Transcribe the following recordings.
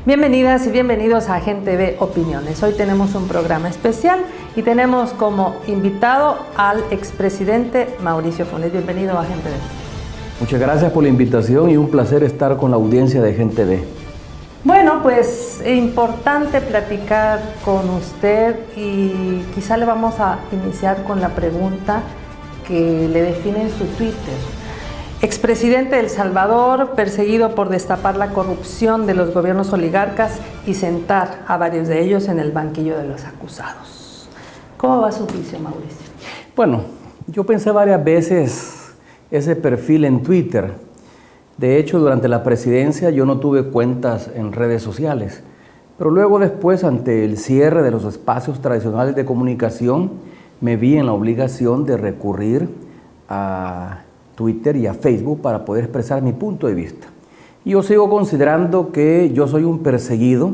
Bienvenidas y bienvenidos a Agente B Opiniones. Hoy tenemos un programa especial y tenemos como invitado al expresidente Mauricio Funes. Bienvenido a Agente B. Muchas gracias por la invitación y un placer estar con la audiencia de Agente B. Bueno, pues es importante platicar con usted y quizá le vamos a iniciar con la pregunta que le define en su Twitter. Expresidente de El Salvador, perseguido por destapar la corrupción de los gobiernos oligarcas y sentar a varios de ellos en el banquillo de los acusados. ¿Cómo va su juicio, Mauricio? Bueno, yo pensé varias veces ese perfil en Twitter. De hecho, durante la presidencia yo no tuve cuentas en redes sociales, pero luego después, ante el cierre de los espacios tradicionales de comunicación, me vi en la obligación de recurrir a Twitter y a Facebook para poder expresar mi punto de vista. Y yo sigo considerando que yo soy un perseguido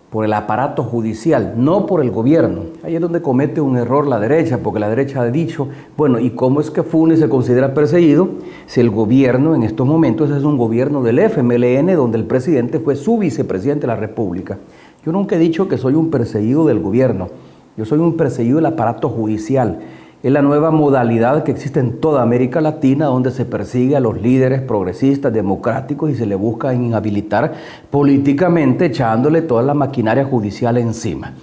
por el aparato judicial, no por el gobierno. Ahí es donde comete un error la derecha, porque la derecha ha dicho, bueno, ¿y cómo es que Funes se considera perseguido si el gobierno en estos momentos es un gobierno del FMLN, donde el presidente fue su vicepresidente de la República? Yo nunca he dicho que soy un perseguido del gobierno, yo soy un perseguido del aparato judicial. Es la nueva modalidad que existe en toda América Latina, donde se persigue a los líderes progresistas, democráticos, y se le busca inhabilitar políticamente, echándole toda la maquinaria judicial encima.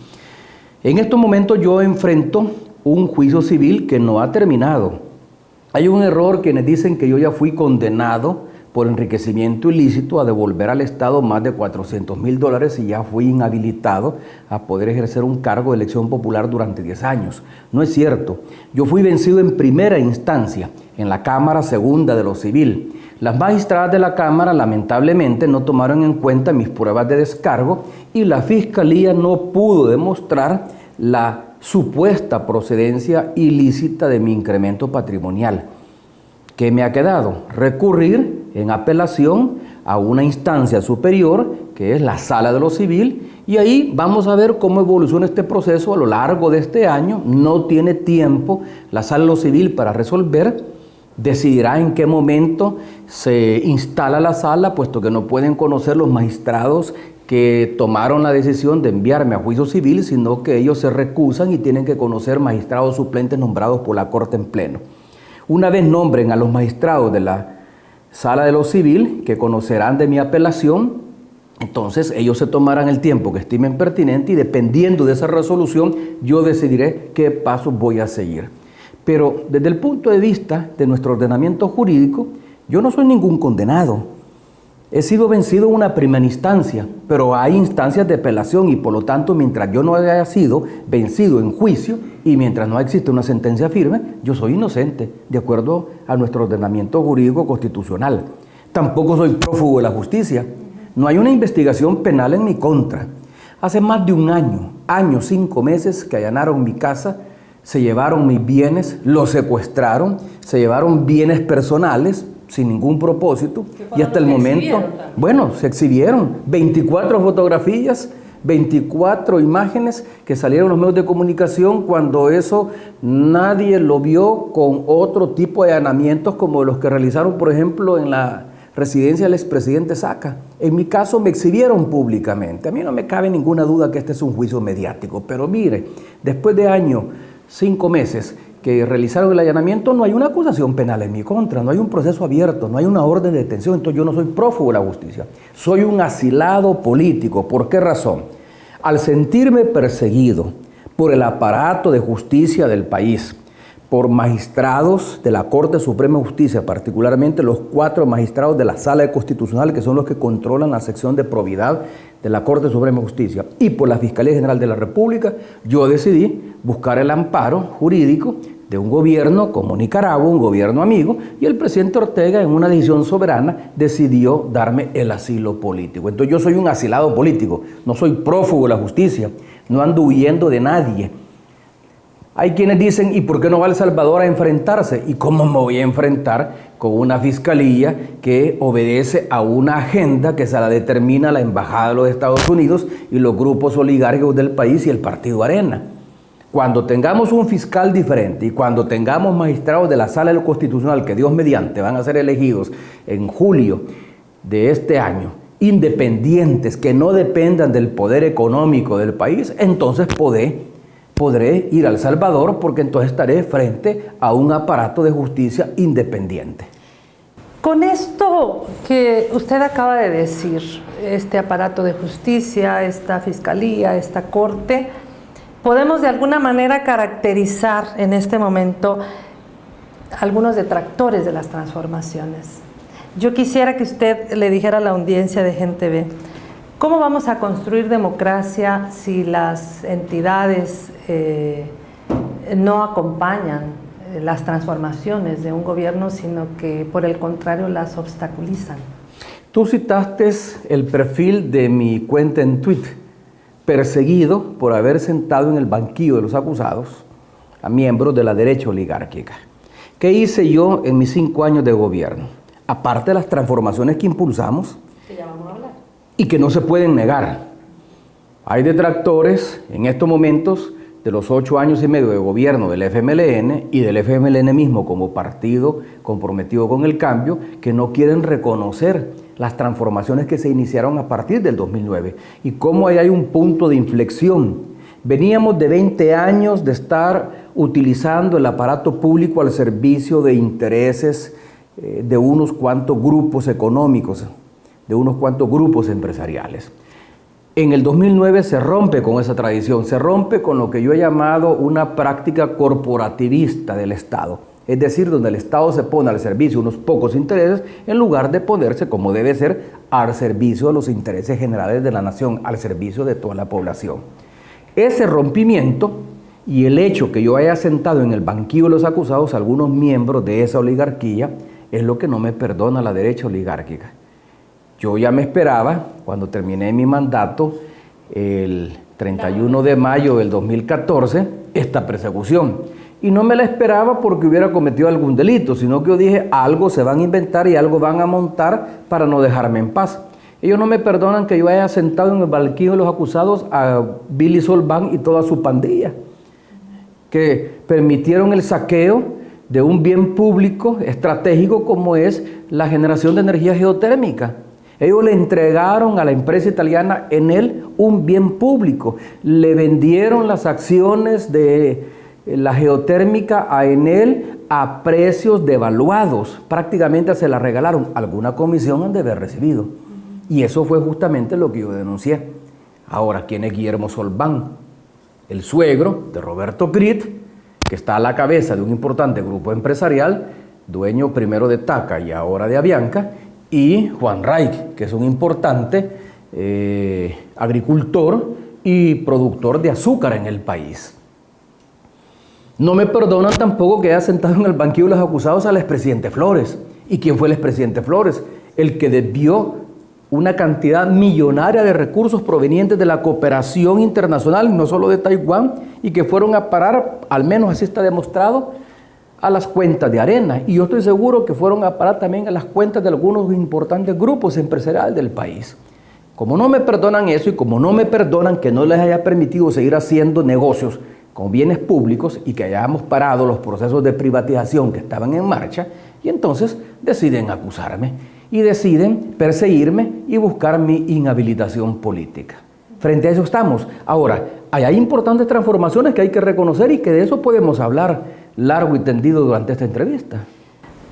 En estos momentos yo enfrento un juicio civil que no ha terminado. Hay un error quienes dicen que yo ya fui condenado por enriquecimiento ilícito a devolver al Estado más de $400,000 y ya fui inhabilitado a poder ejercer un cargo de elección popular durante 10 años. No es cierto. Yo fui vencido en primera instancia, en la Cámara Segunda de lo Civil. Las magistradas de la Cámara lamentablemente no tomaron en cuenta mis pruebas de descargo y la Fiscalía no pudo demostrar la supuesta procedencia ilícita de mi incremento patrimonial. ¿Qué me ha quedado? Recurrir en apelación a una instancia superior, que es la Sala de lo Civil, y ahí vamos a ver cómo evoluciona este proceso a lo largo de este año. No tiene tiempo la Sala de lo Civil para resolver, decidirá en qué momento se instala la sala, puesto que no pueden conocer los magistrados que tomaron la decisión de enviarme a juicio civil, sino que ellos se recusan y tienen que conocer magistrados suplentes nombrados por la Corte en pleno. Una vez nombren a los magistrados de la Sala de lo Civil, que conocerán de mi apelación, entonces ellos se tomarán el tiempo que estimen pertinente y dependiendo de esa resolución, yo decidiré qué pasos voy a seguir. Pero desde el punto de vista de nuestro ordenamiento jurídico, yo no soy ningún condenado. He sido vencido en una primera instancia, pero hay instancias de apelación y por lo tanto, mientras yo no haya sido vencido en juicio y mientras no existe una sentencia firme, yo soy inocente, de acuerdo a nuestro ordenamiento jurídico constitucional. Tampoco soy prófugo de la justicia. No hay una investigación penal en mi contra. Hace más de un año, 5 meses, que allanaron mi casa, se llevaron mis bienes, los secuestraron, se llevaron bienes personales, sin ningún propósito, y hasta el momento, bueno, se exhibieron 24 fotografías, 24 imágenes que salieron en los medios de comunicación, cuando eso nadie lo vio con otro tipo de allanamientos como los que realizaron, por ejemplo, en la residencia del expresidente Saca. En mi caso me exhibieron públicamente. A mí no me cabe ninguna duda que este es un juicio mediático, pero mire, después de 5 meses, que realizaron el allanamiento, no hay una acusación penal en mi contra, no hay un proceso abierto, no hay una orden de detención, entonces yo no soy prófugo de la justicia, soy un asilado político. ¿Por qué razón? Al sentirme perseguido por el aparato de justicia del país, por magistrados de la Corte Suprema de Justicia, particularmente los 4 magistrados de la Sala Constitucional, que son los que controlan la sección de probidad de la Corte Suprema de Justicia, y por la Fiscalía General de la República, yo decidí buscar el amparo jurídico de un gobierno como Nicaragua, un gobierno amigo, y el presidente Ortega, en una decisión soberana, decidió darme el asilo político. Entonces yo soy un asilado político, no soy prófugo de la justicia, no ando huyendo de nadie. Hay quienes dicen, ¿y por qué no va El Salvador a enfrentarse? ¿Y cómo me voy a enfrentar con una fiscalía que obedece a una agenda que se la determina la Embajada de los Estados Unidos y los grupos oligárquicos del país y el Partido Arena? Cuando tengamos un fiscal diferente y cuando tengamos magistrados de la Sala del Constitucional, que Dios mediante van a ser elegidos en julio de este año, independientes, que no dependan del poder económico del país, entonces podré ir a El Salvador, porque entonces estaré frente a un aparato de justicia independiente. Con esto que usted acaba de decir, este aparato de justicia, esta fiscalía, esta corte, podemos de alguna manera caracterizar en este momento algunos detractores de las transformaciones. Yo quisiera que usted le dijera a la audiencia de Gente Ve, ¿cómo vamos a construir democracia si las entidades no acompañan las transformaciones de un gobierno, sino que por el contrario las obstaculizan? Tú citaste el perfil de mi cuenta en Twitter, perseguido por haber sentado en el banquillo de los acusados a miembros de la derecha oligárquica. ¿Qué hice yo en mis 5 años de gobierno? Aparte de las transformaciones que impulsamos, que ya vamos a hablar, y que no se pueden negar. Hay detractores en estos momentos de los 8 años y medio de gobierno del FMLN y del FMLN mismo como partido comprometido con el cambio, que no quieren reconocer las transformaciones que se iniciaron a partir del 2009 y cómo ahí hay un punto de inflexión. Veníamos de 20 años de estar utilizando el aparato público al servicio de intereses de unos cuantos grupos económicos, de unos cuantos grupos empresariales. En el 2009 se rompe con esa tradición, se rompe con lo que yo he llamado una práctica corporativista del Estado, es decir, donde el Estado se pone al servicio de unos pocos intereses en lugar de ponerse, como debe ser, al servicio de los intereses generales de la nación, al servicio de toda la población. Ese rompimiento y el hecho que yo haya sentado en el banquillo de los acusados a algunos miembros de esa oligarquía es lo que no me perdona la derecha oligárquica. Yo ya me esperaba, cuando terminé mi mandato, el 31 de mayo del 2014, esta persecución. Y no me la esperaba porque hubiera cometido algún delito, sino que yo dije, algo se van a inventar y algo van a montar para no dejarme en paz. Ellos no me perdonan que yo haya sentado en el banquillo de los acusados a Billy Solván y toda su pandilla, que permitieron el saqueo de un bien público estratégico como es la generación de energía geotérmica. Ellos le entregaron a la empresa italiana Enel un bien público, le vendieron las acciones de la geotérmica a Enel a precios devaluados, prácticamente se la regalaron, alguna comisión han de haber recibido. Y eso fue justamente lo que yo denuncié. Ahora, ¿quién es Guillermo Solván? El suegro de Roberto Crit, que está a la cabeza de un importante grupo empresarial, dueño primero de TACA y ahora de Avianca, y Juan Reich, que es un importante agricultor y productor de azúcar en el país. No me perdonan tampoco que haya sentado en el banquillo de los acusados al expresidente Flores. ¿Y quién fue el expresidente Flores? El que desvió una cantidad millonaria de recursos provenientes de la cooperación internacional, no solo de Taiwán, y que fueron a parar, al menos así está demostrado, a las cuentas de Arena. Y yo estoy seguro que fueron a parar también a las cuentas de algunos importantes grupos empresariales del país. Como no me perdonan eso y como no me perdonan que no les haya permitido seguir haciendo negocios con bienes públicos y que hayamos parado los procesos de privatización que estaban en marcha, y entonces deciden acusarme y deciden perseguirme y buscar mi inhabilitación política. Frente a eso estamos. Ahora, hay importantes transformaciones que hay que reconocer y que de eso podemos hablar largo y tendido durante esta entrevista.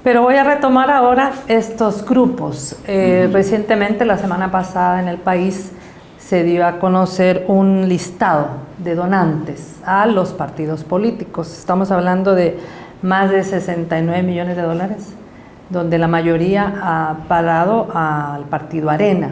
Pero voy a retomar ahora estos grupos. Recientemente, la semana pasada, en el país se dio a conocer un listado de donantes a los partidos políticos. Estamos hablando de más de 69 millones de dólares, donde la mayoría ha pagado al partido Arena.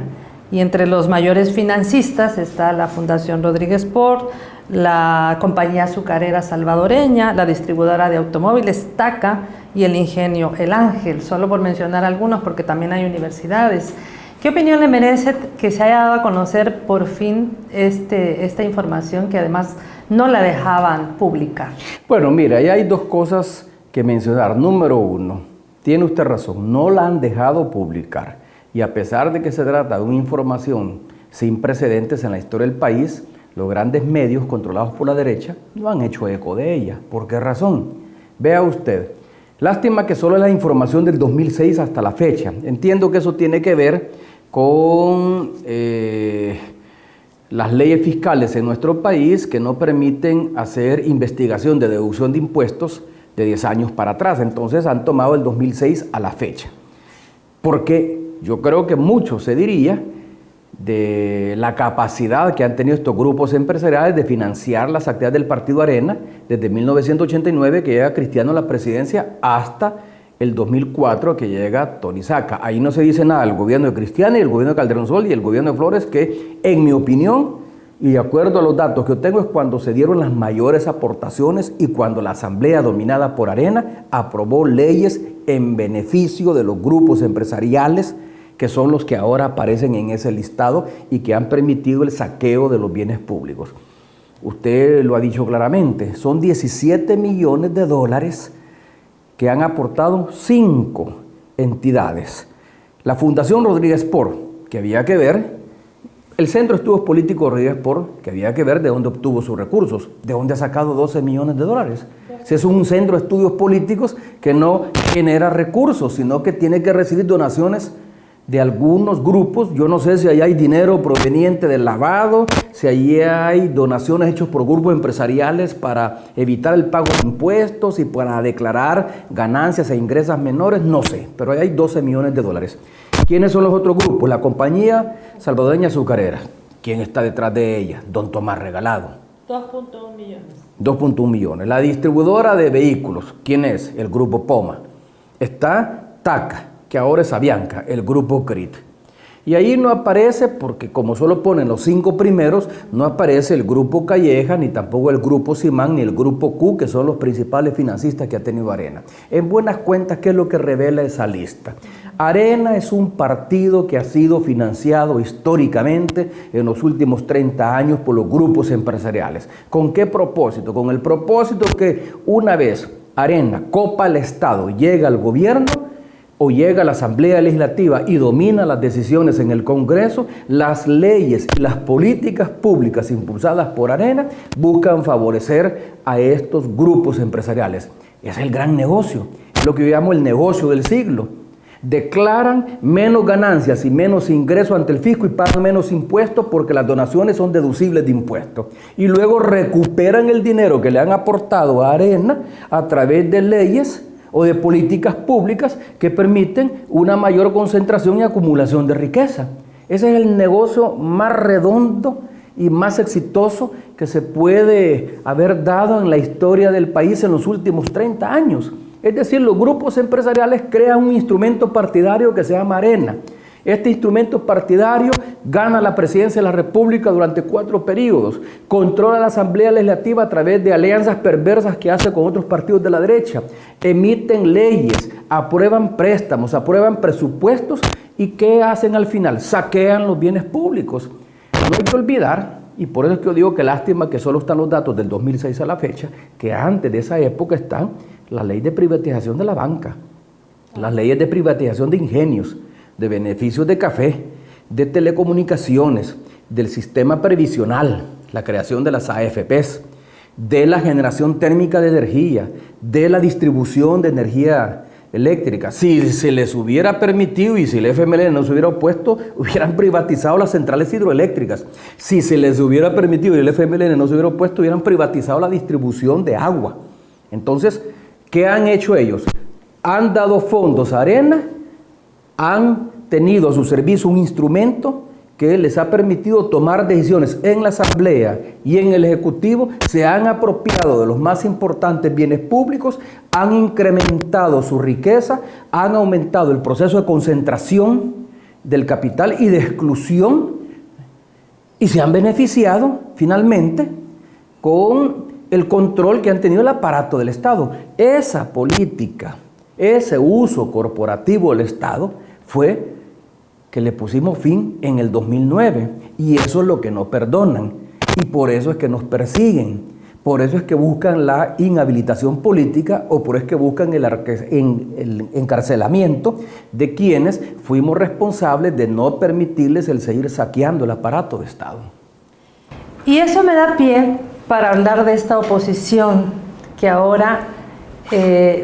Y entre los mayores financistas está la Fundación Rodríguez Port, la compañía azucarera salvadoreña, la distribuidora de automóviles TACA y el ingenio El Ángel, solo por mencionar algunos, porque también hay universidades. ¿Qué opinión le merece que se haya dado a conocer por fin esta información que además no la dejaban publicar? Bueno, mira, ahí hay dos cosas que mencionar. Número uno, tiene usted razón, no la han dejado publicar. Y a pesar de que se trata de una información sin precedentes en la historia del país, los grandes medios controlados por la derecha no han hecho eco de ella. ¿Por qué razón? Vea usted, lástima que solo es la información del 2006 hasta la fecha. Entiendo que eso tiene que ver con las leyes fiscales en nuestro país que no permiten hacer investigación de deducción de impuestos de 10 años para atrás. Entonces han tomado el 2006 a la fecha. Porque yo creo que mucho se diría de la capacidad que han tenido estos grupos empresariales de financiar las actividades del Partido Arena desde 1989, que llega Cristiano a la presidencia, hasta el 2004, que llega Tony Saca. Ahí no se dice nada del gobierno de Cristiano y el gobierno de Calderón Sol y el gobierno de Flores, que en mi opinión, y de acuerdo a los datos que yo tengo, es cuando se dieron las mayores aportaciones y cuando la asamblea dominada por Arena aprobó leyes en beneficio de los grupos empresariales, que son los que ahora aparecen en ese listado y que han permitido el saqueo de los bienes públicos. Usted lo ha dicho claramente, son 17 millones de dólares que han aportado 5 entidades. La Fundación Rodríguez Por, que había que ver, el Centro de Estudios Políticos Rodríguez Por, que había que ver de dónde obtuvo sus recursos, de dónde ha sacado 12 millones de dólares. Si es un centro de estudios políticos que no genera recursos, sino que tiene que recibir donaciones de algunos grupos. Yo no sé si ahí hay dinero proveniente del lavado, si ahí hay donaciones hechas por grupos empresariales para evitar el pago de impuestos y para declarar ganancias e ingresos menores, no sé, pero ahí hay 12 millones de dólares. ¿Quiénes son los otros grupos? La Compañía Salvadoreña Azucarera. ¿Quién está detrás de ella? Don Tomás Regalado. 2.1 millones. 2.1 millones. La distribuidora de vehículos. ¿Quién es? El Grupo Poma. Está TACA, que ahora es Avianca, el Grupo CRIT. Y ahí no aparece, porque como solo ponen los 5 primeros, no aparece el Grupo Calleja, ni tampoco el Grupo Simán, ni el Grupo Q, que son los principales financistas que ha tenido Arena. En buenas cuentas, ¿qué es lo que revela esa lista? Arena es un partido que ha sido financiado históricamente en los últimos 30 años por los grupos empresariales. ¿Con qué propósito? Con el propósito que una vez Arena copa el Estado, llega al gobierno, o llega a la Asamblea Legislativa y domina las decisiones en el Congreso, las leyes y las políticas públicas impulsadas por Arena buscan favorecer a estos grupos empresariales. Es el gran negocio, es lo que yo llamo el negocio del siglo. Declaran menos ganancias y menos ingresos ante el fisco y pagan menos impuestos porque las donaciones son deducibles de impuestos. Y luego recuperan el dinero que le han aportado a Arena a través de leyes o de políticas públicas que permiten una mayor concentración y acumulación de riqueza. Ese es el negocio más redondo y más exitoso que se puede haber dado en la historia del país en los últimos 30 años. Es decir, los grupos empresariales crean un instrumento partidario que se llama Arena. Este instrumento partidario gana la presidencia de la República durante 4 periodos, controla la Asamblea Legislativa a través de alianzas perversas que hace con otros partidos de la derecha, emiten leyes, aprueban préstamos, aprueban presupuestos y ¿qué hacen al final? Saquean los bienes públicos. No hay que olvidar, y por eso es que yo digo que lástima que solo están los datos del 2006 a la fecha, que antes de esa época están la ley de privatización de la banca, las leyes de privatización de ingenios, de beneficios de café, de telecomunicaciones, del sistema previsional, la creación de las AFPs, de la generación térmica de energía, de la distribución de energía eléctrica. Si se les hubiera permitido y si el FMLN no se hubiera opuesto, hubieran privatizado las centrales hidroeléctricas. Si se les hubiera permitido y el FMLN no se hubiera opuesto, hubieran privatizado la distribución de agua. Entonces, ¿qué han hecho ellos? Han dado fondos a Arena, han tenido a su servicio un instrumento que les ha permitido tomar decisiones en la Asamblea y en el Ejecutivo, se han apropiado de los más importantes bienes públicos, han incrementado su riqueza, han aumentado el proceso de concentración del capital y de exclusión y se han beneficiado finalmente con el control que han tenido el aparato del Estado. Esa política, ese uso corporativo del Estado fue que le pusimos fin en el 2009 y eso es lo que no perdonan y por eso es que nos persiguen, por eso es que buscan la inhabilitación política o por eso es que buscan el encarcelamiento de quienes fuimos responsables de no permitirles el seguir saqueando el aparato de Estado. Y eso me da pie para hablar de esta oposición que ahora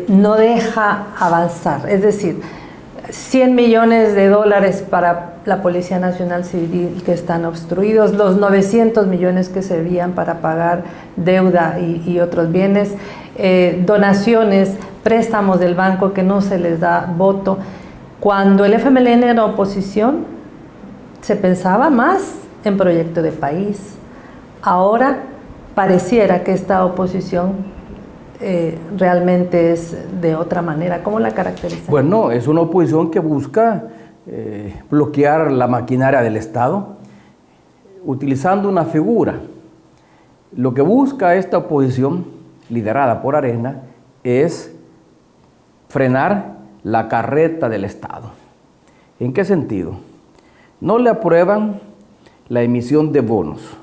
no deja avanzar, es decir, $100 millones para la Policía Nacional Civil que están obstruidos, los 900 millones que servían para pagar deuda y otros bienes, donaciones, préstamos del banco que no se les da voto. Cuando el FMLN era oposición, se pensaba más en proyecto de país. Ahora pareciera que esta oposición realmente es de otra manera. ¿Cómo la caracteriza? Bueno, es una oposición que busca bloquear la maquinaria del Estado utilizando una figura. Lo que busca esta oposición, liderada por Arena, es frenar la carreta del Estado. ¿En qué sentido? No le aprueban la emisión de bonos.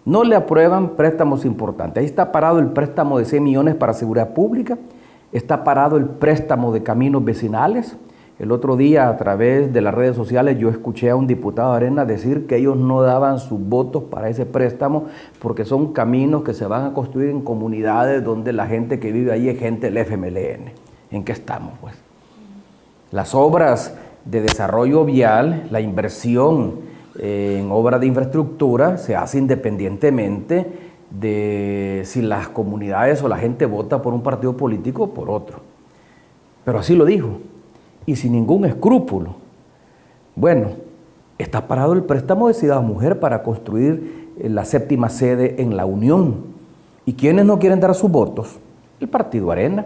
No le aprueban préstamos importantes. Ahí está parado el préstamo de 100 millones para seguridad pública, está parado el préstamo de caminos vecinales. El otro día, a través de las redes sociales, yo escuché a un diputado de Arena decir que ellos no daban sus votos para ese préstamo porque son caminos que se van a construir en comunidades donde la gente que vive ahí es gente del FMLN. ¿En qué estamos, pues? Las obras de desarrollo vial, la inversión en obras de infraestructura se hace independientemente de si las comunidades o la gente vota por un partido político o por otro. Pero así lo dijo, y sin ningún escrúpulo. Bueno, está parado el préstamo de Ciudad Mujer para construir la 7ª sede en La Unión. ¿Y quiénes no quieren dar sus votos? El Partido Arena.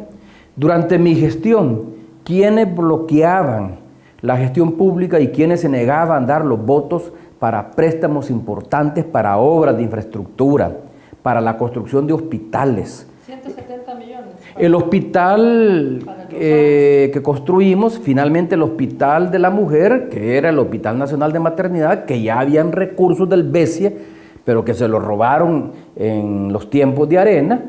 Durante mi gestión, ¿quiénes bloqueaban la gestión pública y quienes se negaban a dar los votos para préstamos importantes, para obras de infraestructura, para la construcción de hospitales? 170 millones. El hospital que construimos, finalmente el Hospital de la Mujer, que era el Hospital Nacional de Maternidad, que ya habían recursos del BESIE, pero que se los robaron en los tiempos de Arena.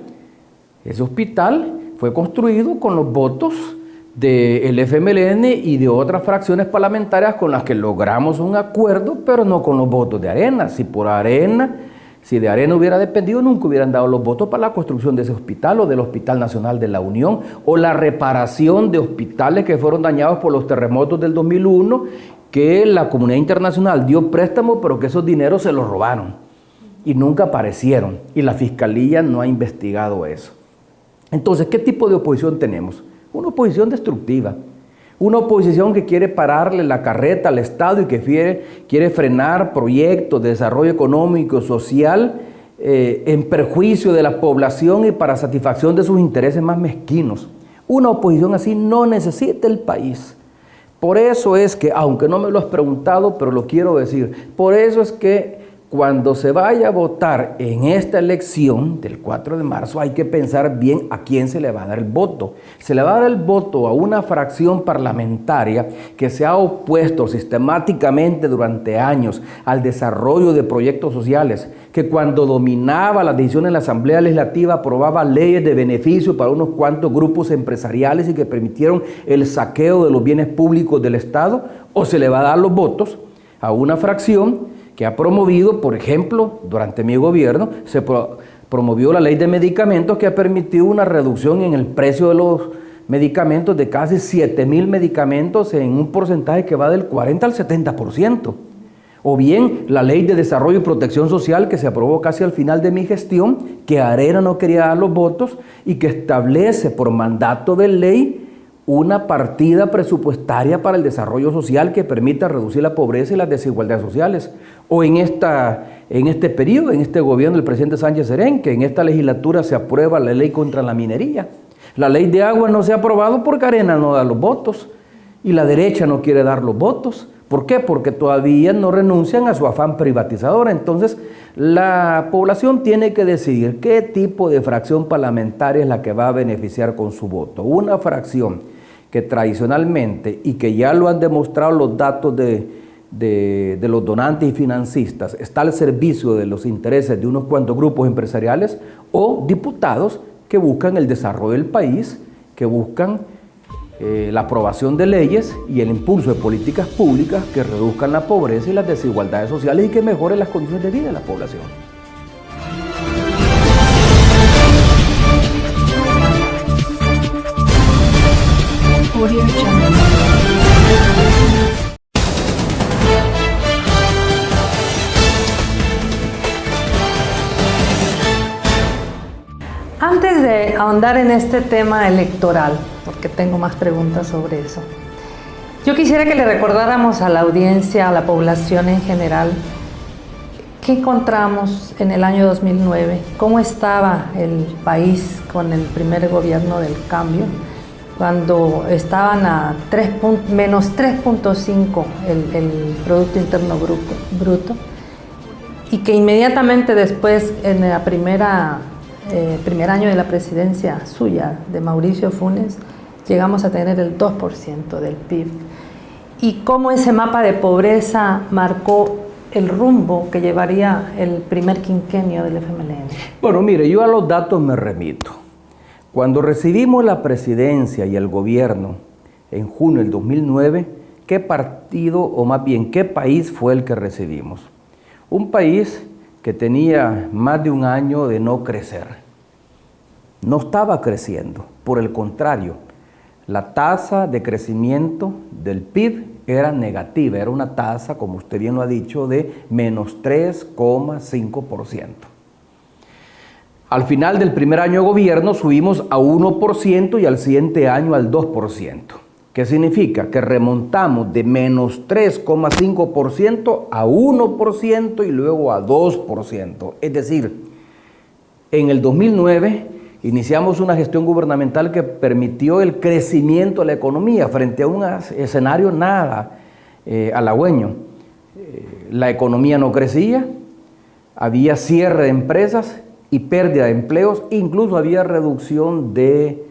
Ese hospital fue construido con los votos del FMLN y de otras fracciones parlamentarias con las que logramos un acuerdo, pero no con los votos de Arena. Si de Arena hubiera dependido, nunca hubieran dado los votos para la construcción de ese hospital o del Hospital Nacional de la Unión o la reparación de hospitales que fueron dañados por los terremotos del 2001, que la comunidad internacional dio préstamo, pero que esos dineros se los robaron y nunca aparecieron, y la Fiscalía no ha investigado eso. Entonces, ¿qué tipo de oposición tenemos? Una oposición destructiva, una oposición que quiere pararle la carreta al Estado y que quiere frenar proyectos de desarrollo económico y social en perjuicio de la población y para satisfacción de sus intereses más mezquinos. Una oposición así no necesita el país. Por eso es que, aunque no me lo has preguntado, pero lo quiero decir, por eso es que cuando se vaya a votar en esta elección del 4 de marzo, hay que pensar bien a quién se le va a dar el voto. Se le va a dar el voto a una fracción parlamentaria que se ha opuesto sistemáticamente durante años al desarrollo de proyectos sociales, que cuando dominaba las decisiones en la Asamblea Legislativa aprobaba leyes de beneficio para unos cuantos grupos empresariales y que permitieron el saqueo de los bienes públicos del Estado, o se le va a dar los votos a una fracción que ha promovido, por ejemplo, durante mi gobierno, se promovió la ley de medicamentos que ha permitido una reducción en el precio de los medicamentos de casi 7,000 medicamentos en un porcentaje que va del 40 al 70%. O bien la ley de desarrollo y protección social que se aprobó casi al final de mi gestión, que Arena no quería dar los votos y que establece por mandato de ley una partida presupuestaria para el desarrollo social que permita reducir la pobreza y las desigualdades sociales. O en este periodo, en este gobierno del presidente Sánchez Serén, que en esta legislatura se aprueba la ley contra la minería. La ley de agua no se ha aprobado porque Arena no da los votos y la derecha no quiere dar los votos. ¿Por qué? Porque todavía no renuncian a su afán privatizador. Entonces, la población tiene que decidir qué tipo de fracción parlamentaria es la que va a beneficiar con su voto. Una fracción que tradicionalmente, y que ya lo han demostrado los datos de los donantes y financistas, está al servicio de los intereses de unos cuantos grupos empresariales, o diputados que buscan el desarrollo del país, que buscan la aprobación de leyes y el impulso de políticas públicas que reduzcan la pobreza y las desigualdades sociales y que mejoren las condiciones de vida de la población. Audio Jungle. antes de ahondar en este tema electoral, porque tengo más preguntas sobre eso, yo quisiera que le recordáramos a la audiencia, a la población en general, ¿qué encontramos en el año 2009? ¿Cómo estaba el país con el primer gobierno del cambio? Cuando estaban a menos 3.5 el Producto Interno Bruto, y que inmediatamente después, en el primer año de la presidencia suya, de Mauricio Funes, llegamos a tener el 2% del PIB. Y cómo ese mapa de pobreza marcó el rumbo que llevaría el primer quinquenio del FMLN. Bueno, mire, yo a los datos me remito. Cuando recibimos la presidencia y el gobierno en junio del 2009, ¿qué partido, o más bien, qué país fue el que recibimos? Un país que tenía más de un año de no crecer. No estaba creciendo, por el contrario, la tasa de crecimiento del PIB era negativa, era una tasa, como usted bien lo ha dicho, de menos 3,5%. Al final del primer año de gobierno subimos a 1% y al siguiente año al 2%. ¿Qué significa? Que remontamos de menos 3,5% a 1% y luego a 2%. Es decir, en el 2009 iniciamos una gestión gubernamental que permitió el crecimiento de la economía frente a un escenario nada halagüeño. La economía no crecía, había cierre de empresas y pérdida de empleos, incluso había reducción de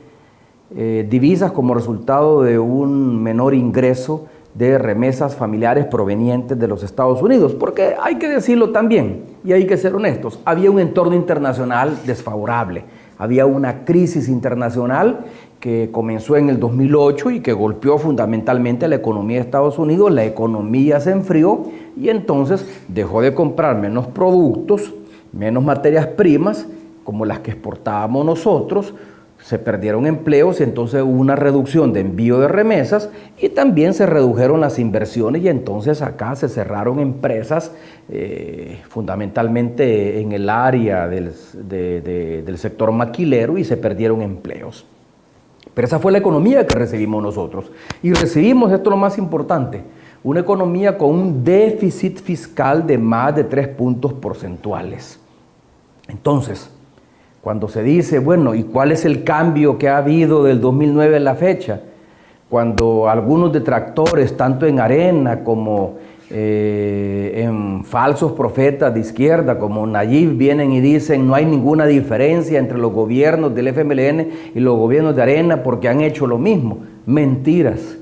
divisas como resultado de un menor ingreso de remesas familiares provenientes de los Estados Unidos, porque hay que decirlo también, y hay que ser honestos, había un entorno internacional desfavorable, había una crisis internacional que comenzó en el 2008 y que golpeó fundamentalmente a la economía de Estados Unidos, la economía se enfrió y entonces dejó de comprar menos productos, menos materias primas, como las que exportábamos nosotros, se perdieron empleos y entonces hubo una reducción de envío de remesas y también se redujeron las inversiones y entonces acá se cerraron empresas fundamentalmente en el área del sector maquilero y se perdieron empleos. Pero esa fue la economía que recibimos nosotros y recibimos, esto es lo más importante, una economía con un déficit fiscal de más de 3 puntos porcentuales. Entonces, cuando se dice, bueno, ¿y cuál es el cambio que ha habido del 2009 a la fecha? Cuando algunos detractores, tanto en Arena como en falsos profetas de izquierda, como Nayib, vienen y dicen no hay ninguna diferencia entre los gobiernos del FMLN y los gobiernos de Arena porque han hecho lo mismo. Mentiras.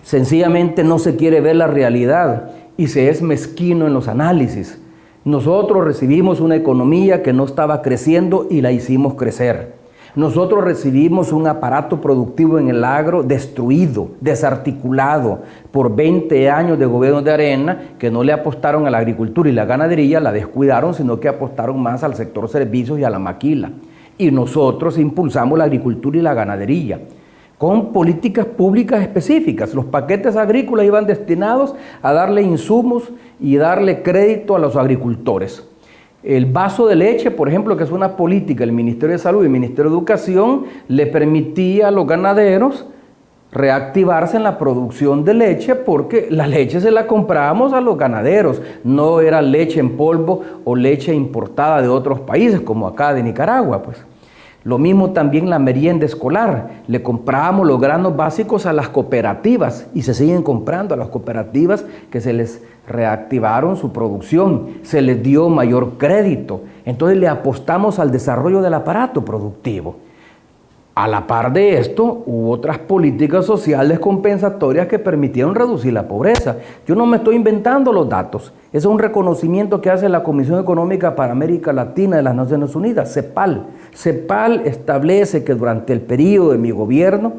Sencillamente no se quiere ver la realidad y se es mezquino en los análisis. Nosotros recibimos una economía que no estaba creciendo y la hicimos crecer. Nosotros recibimos un aparato productivo en el agro destruido, desarticulado por 20 años de gobierno de Arena que no le apostaron a la agricultura y la ganadería, la descuidaron, sino que apostaron más al sector servicios y a la maquila. Y nosotros impulsamos la agricultura y la ganadería con políticas públicas específicas. Los paquetes agrícolas iban destinados a darle insumos y darle crédito a los agricultores. El vaso de leche, por ejemplo, que es una política del Ministerio de Salud y el Ministerio de Educación, le permitía a los ganaderos reactivarse en la producción de leche porque la leche se la comprábamos a los ganaderos, no era leche en polvo o leche importada de otros países como acá de Nicaragua, pues. Lo mismo también la merienda escolar. Le comprábamos los granos básicos a las cooperativas y se siguen comprando a las cooperativas que se les reactivaron su producción, se les dio mayor crédito. Entonces le apostamos al desarrollo del aparato productivo. A la par de esto, hubo otras políticas sociales compensatorias que permitieron reducir la pobreza. Yo no me estoy inventando los datos. Ese es un reconocimiento que hace la Comisión Económica para América Latina de las Naciones Unidas, CEPAL. CEPAL establece que durante el periodo de mi gobierno,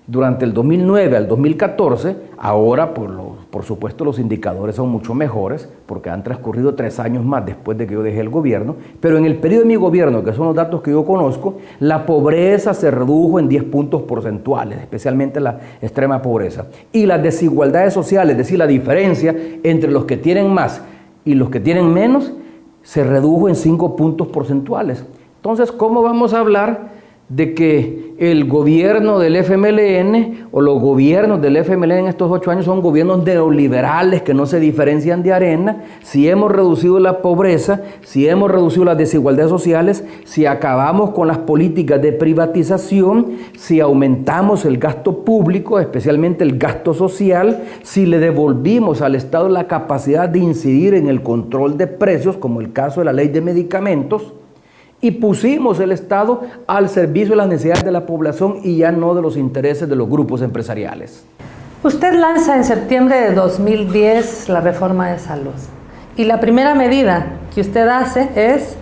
durante el 2009 al 2014, ahora por supuesto los indicadores son mucho mejores porque han transcurrido 3 años más después de que yo dejé el gobierno, pero en el periodo de mi gobierno, que son los datos que yo conozco, la pobreza se redujo en 10 puntos porcentuales, especialmente la extrema pobreza. Y las desigualdades sociales, es decir, la diferencia entre los que tienen más y los que tienen menos, se redujo en 5 puntos porcentuales. Entonces, ¿cómo vamos a hablar de que el gobierno del FMLN o los gobiernos del FMLN en estos 8 años son gobiernos neoliberales que no se diferencian de Arena, si hemos reducido la pobreza, si hemos reducido las desigualdades sociales, si acabamos con las políticas de privatización, si aumentamos el gasto público, especialmente el gasto social, si le devolvimos al Estado la capacidad de incidir en el control de precios, como el caso de la ley de medicamentos, y pusimos el Estado al servicio de las necesidades de la población y ya no de los intereses de los grupos empresariales. Usted lanza en septiembre de 2010 la reforma de salud y la primera medida que usted hace es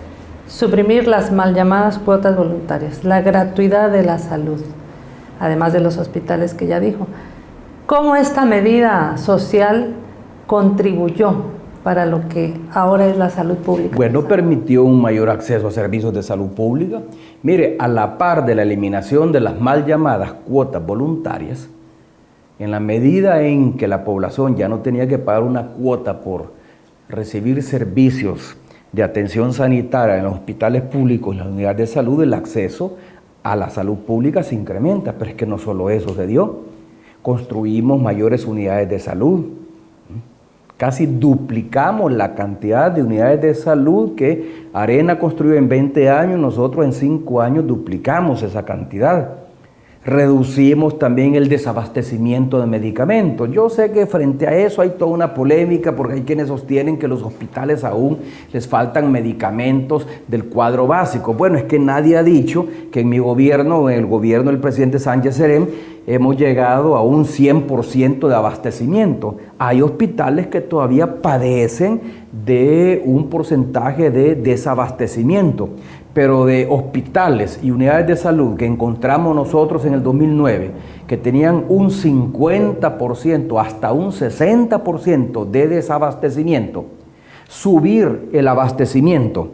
suprimir las mal llamadas cuotas voluntarias, la gratuidad de la salud, además de los hospitales que ya dijo. ¿Cómo esta medida social contribuyó para lo que ahora es la salud pública? Bueno, permitió un mayor acceso a servicios de salud pública. Mire, a la par de la eliminación de las mal llamadas cuotas voluntarias, en la medida en que la población ya no tenía que pagar una cuota por recibir servicios de atención sanitaria en los hospitales públicos y las unidades de salud, el acceso a la salud pública se incrementa. Pero es que no solo eso se dio. Construimos mayores unidades de salud. Casi duplicamos la cantidad de unidades de salud que Arena construyó en 20 años, nosotros en 5 años duplicamos esa cantidad. Reducimos también el desabastecimiento de medicamentos. Yo sé que frente a eso hay toda una polémica porque hay quienes sostienen que los hospitales aún les faltan medicamentos del cuadro básico. Bueno, es que nadie ha dicho que en mi gobierno, en el gobierno del presidente Sánchez Serén, hemos llegado a un 100% de abastecimiento. Hay hospitales que todavía padecen de un porcentaje de desabastecimiento, pero de hospitales y unidades de salud que encontramos nosotros en el 2009, que tenían un 50% hasta un 60% de desabastecimiento, subir el abastecimiento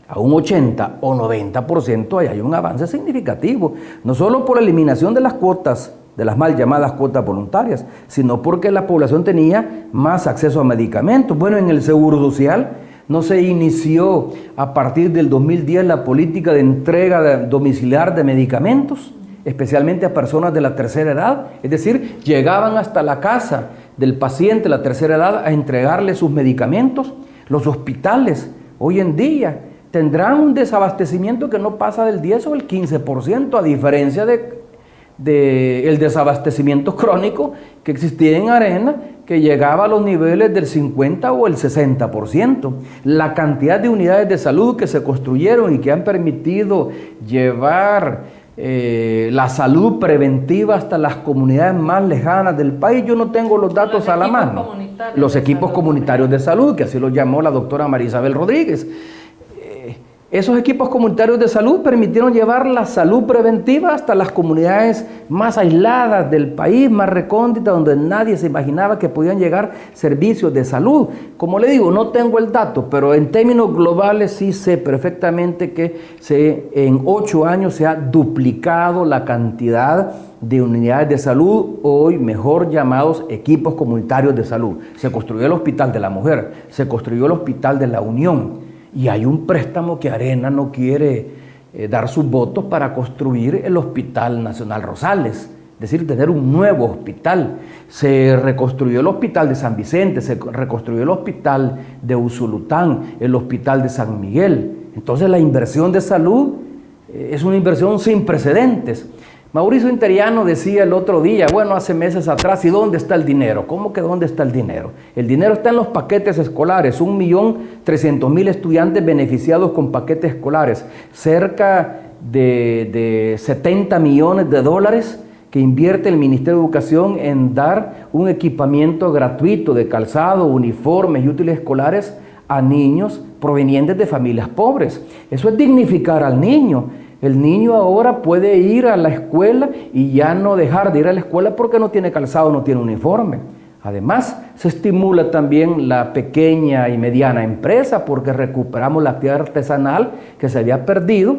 a un 80 o 90%, ahí hay un avance significativo, no solo por la eliminación de las cuotas, de las mal llamadas cuotas voluntarias, sino porque la población tenía más acceso a medicamentos. Bueno, en el Seguro Social no se inició a partir del 2010 la política de entrega domiciliar de medicamentos, especialmente a personas de la tercera edad, es decir, llegaban hasta la casa del paciente de la tercera edad a entregarle sus medicamentos. Los hospitales hoy en día tendrán un desabastecimiento que no pasa del 10 o el 15%, a diferencia de el desabastecimiento crónico que existía en Arena, que llegaba a los niveles del 50 o el 60%. La cantidad de unidades de salud que se construyeron y que han permitido llevar la salud preventiva hasta las comunidades más lejanas del país, yo no tengo los datos a la mano. Los equipos comunitarios de salud, que así los llamó la doctora María Isabel Rodríguez. Esos equipos comunitarios de salud permitieron llevar la salud preventiva hasta las comunidades más aisladas del país, más recónditas, donde nadie se imaginaba que podían llegar servicios de salud. Como le digo, no tengo el dato, pero en términos globales sí sé perfectamente que en 8 años se ha duplicado la cantidad de unidades de salud, hoy mejor llamados equipos comunitarios de salud. Se construyó el Hospital de la Mujer, se construyó el Hospital de la Unión, y hay un préstamo que Arena no quiere dar sus votos para construir el Hospital Nacional Rosales, es decir, tener un nuevo hospital. Se reconstruyó el Hospital de San Vicente, se reconstruyó el Hospital de Usulután, el Hospital de San Miguel. Entonces la inversión de salud es una inversión sin precedentes. Mauricio Interiano decía el otro día, bueno, hace meses atrás, ¿y dónde está el dinero? ¿Cómo que dónde está el dinero? El dinero está en los paquetes escolares, 1.300.000 estudiantes beneficiados con paquetes escolares, cerca de 70 millones de dólares que invierte el Ministerio de Educación en dar un equipamiento gratuito de calzado, uniformes y útiles escolares a niños provenientes de familias pobres. Eso es dignificar al niño. El niño ahora puede ir a la escuela y ya no dejar de ir a la escuela porque no tiene calzado, no tiene uniforme. Además, se estimula también la pequeña y mediana empresa porque recuperamos la actividad artesanal que se había perdido,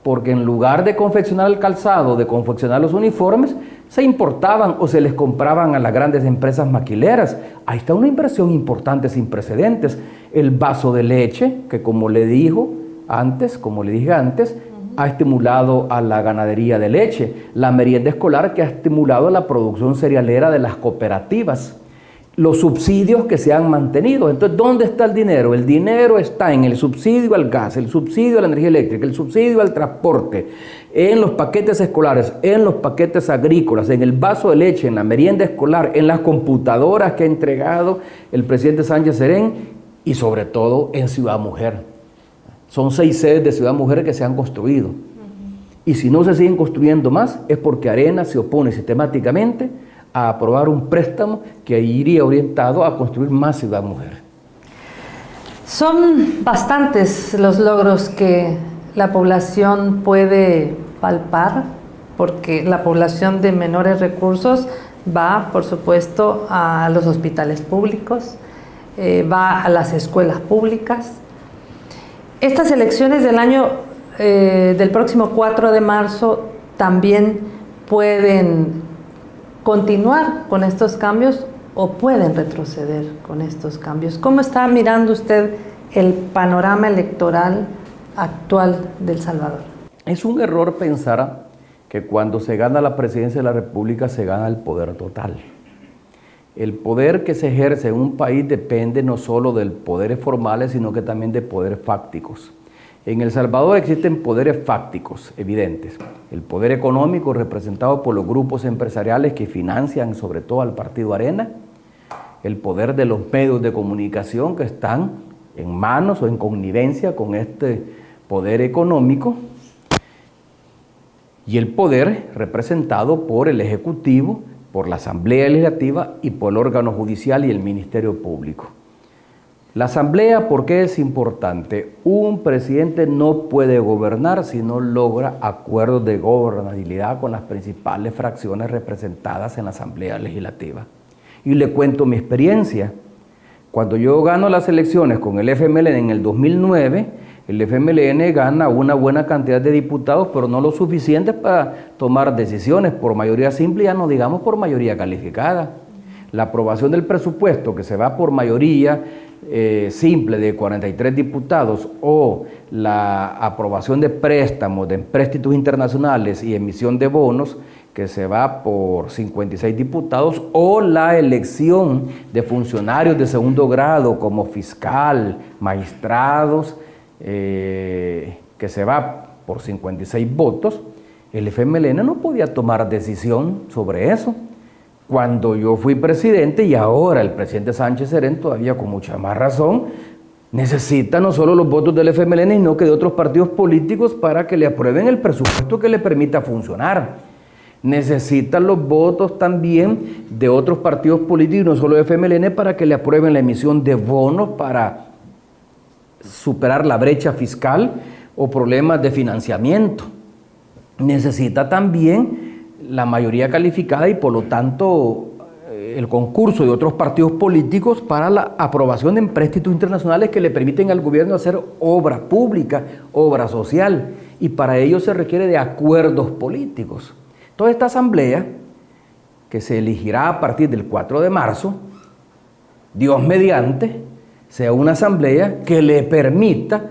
porque en lugar de confeccionar el calzado, de confeccionar los uniformes, se importaban o se les compraban a las grandes empresas maquileras. Ahí está una inversión importante sin precedentes. El vaso de leche, que como le dijo antes, como le dije antes, ha estimulado a la ganadería de leche, la merienda escolar que ha estimulado la producción cerealera de las cooperativas, los subsidios que se han mantenido. Entonces, ¿dónde está el dinero? El dinero está en el subsidio al gas, el subsidio a la energía eléctrica, el subsidio al transporte, en los paquetes escolares, en los paquetes agrícolas, en el vaso de leche, en la merienda escolar, en las computadoras que ha entregado el presidente Sánchez Serén y sobre todo en Ciudad Mujer. Son 6 sedes de Ciudad Mujer que se han construido. Y si no se siguen construyendo más es porque Arena se opone sistemáticamente a aprobar un préstamo que iría orientado a construir más Ciudad Mujer. Son bastantes los logros que la población puede palpar, porque la población de menores recursos va, por supuesto, a los hospitales públicos, va a las escuelas públicas. Estas elecciones del año del próximo 4 de marzo también pueden continuar con estos cambios o pueden retroceder con estos cambios. ¿Cómo está mirando usted el panorama electoral actual de El Salvador? Es un error pensar que cuando se gana la presidencia de la República se gana el poder total. El poder que se ejerce en un país depende no solo de poderes formales, sino que también de poderes fácticos. En El Salvador existen poderes fácticos evidentes. El poder económico representado por los grupos empresariales que financian sobre todo al partido Arena. El poder de los medios de comunicación que están en manos o en connivencia con este poder económico. Y el poder representado por el Ejecutivo, por la Asamblea Legislativa y por el órgano judicial y el Ministerio Público. La Asamblea, ¿por qué es importante? Un presidente no puede gobernar si no logra acuerdos de gobernabilidad con las principales fracciones representadas en la Asamblea Legislativa. Y le cuento mi experiencia. Cuando yo gano las elecciones con el FMLN en el 2009, el FMLN gana una buena cantidad de diputados, pero no lo suficiente para tomar decisiones por mayoría simple, ya no digamos por mayoría calificada. La aprobación del presupuesto, que se va por mayoría simple de 43 diputados, o la aprobación de préstamos, de empréstitos internacionales y emisión de bonos, que se va por 56 diputados, o la elección de funcionarios de segundo grado como fiscal, magistrados, que se va por 56 votos, el FMLN no podía tomar decisión sobre eso. Cuando yo fui presidente y ahora el presidente Sánchez Serén, todavía con mucha más razón, necesita no solo los votos del FMLN, sino que de otros partidos políticos para que le aprueben el presupuesto que le permita funcionar. Necesita los votos también de otros partidos políticos, no solo del FMLN, para que le aprueben la emisión de bonos para superar la brecha fiscal o problemas de financiamiento. Necesita también la mayoría calificada y por lo tanto el concurso de otros partidos políticos para la aprobación de empréstitos internacionales que le permiten al gobierno hacer obra pública, obra social, y para ello se requiere de acuerdos políticos. Toda esta asamblea, que se elegirá a partir del 4 de marzo, Dios mediante, sea una asamblea que le permita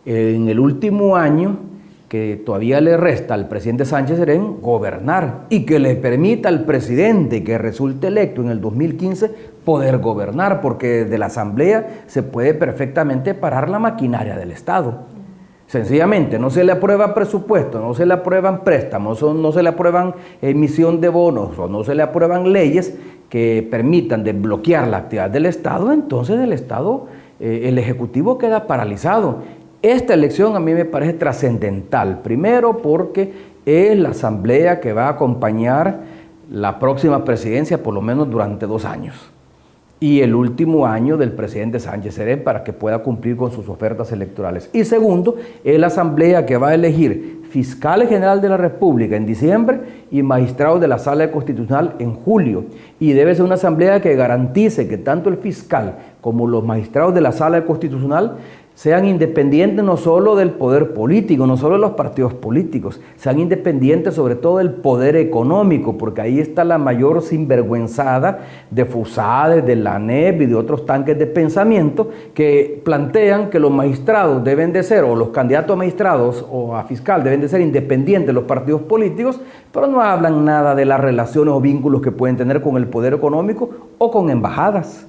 en el último año que todavía le resta al presidente Sánchez Serén gobernar y que le permita al presidente que resulte electo en el 2015 poder gobernar, porque desde la asamblea se puede perfectamente parar la maquinaria del Estado. Sencillamente no se le aprueba presupuesto, no se le aprueban préstamos, no se le aprueban emisión de bonos o no se le aprueban leyes que permitan desbloquear la actividad del Estado, entonces el Estado, el Ejecutivo queda paralizado. Esta elección a mí me parece trascendental, primero porque es la asamblea que va a acompañar la próxima presidencia por lo menos durante 2 años y el último año del presidente Sánchez Serén para que pueda cumplir con sus ofertas electorales. Y segundo, es la asamblea que va a elegir fiscal general de la República en diciembre y magistrados de la Sala Constitucional en julio. Y debe ser una asamblea que garantice que tanto el fiscal como los magistrados de la Sala Constitucional sean independientes no solo del poder político, no solo de los partidos políticos, sean independientes sobre todo del poder económico, porque ahí está la mayor sinvergüenzada de FUSADE, de la ANEP y de otros tanques de pensamiento que plantean que los magistrados deben de ser, o los candidatos a magistrados o a fiscal deben de ser independientes de los partidos políticos, pero no hablan nada de las relaciones o vínculos que pueden tener con el poder económico o con embajadas.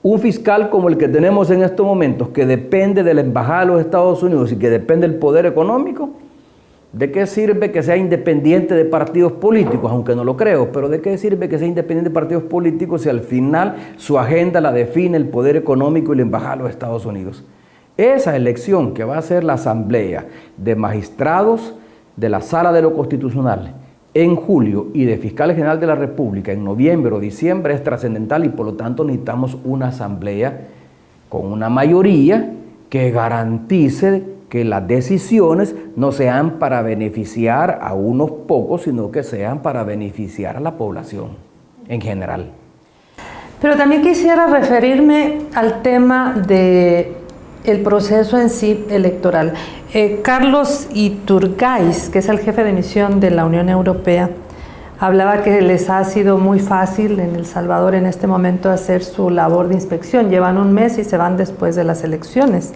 Un fiscal como el que tenemos en estos momentos, que depende de la embajada de los Estados Unidos y que depende del poder económico, ¿de qué sirve que sea independiente de partidos políticos? Aunque no lo creo, pero ¿de qué sirve que sea independiente de partidos políticos si al final su agenda la define el poder económico y la embajada de los Estados Unidos? Esa elección que va a ser la asamblea de magistrados de la Sala de lo Constitucional en julio y de fiscal general de la República en noviembre o diciembre es trascendental y por lo tanto necesitamos una asamblea con una mayoría que garantice que las decisiones no sean para beneficiar a unos pocos, sino que sean para beneficiar a la población en general. Pero también quisiera referirme al tema de el proceso en sí electoral. Carlos Iturgaiz, que es el jefe de misión de la Unión Europea, hablaba que les ha sido muy fácil en El Salvador en este momento hacer su labor de inspección. Llevan un mes y se van después de las elecciones.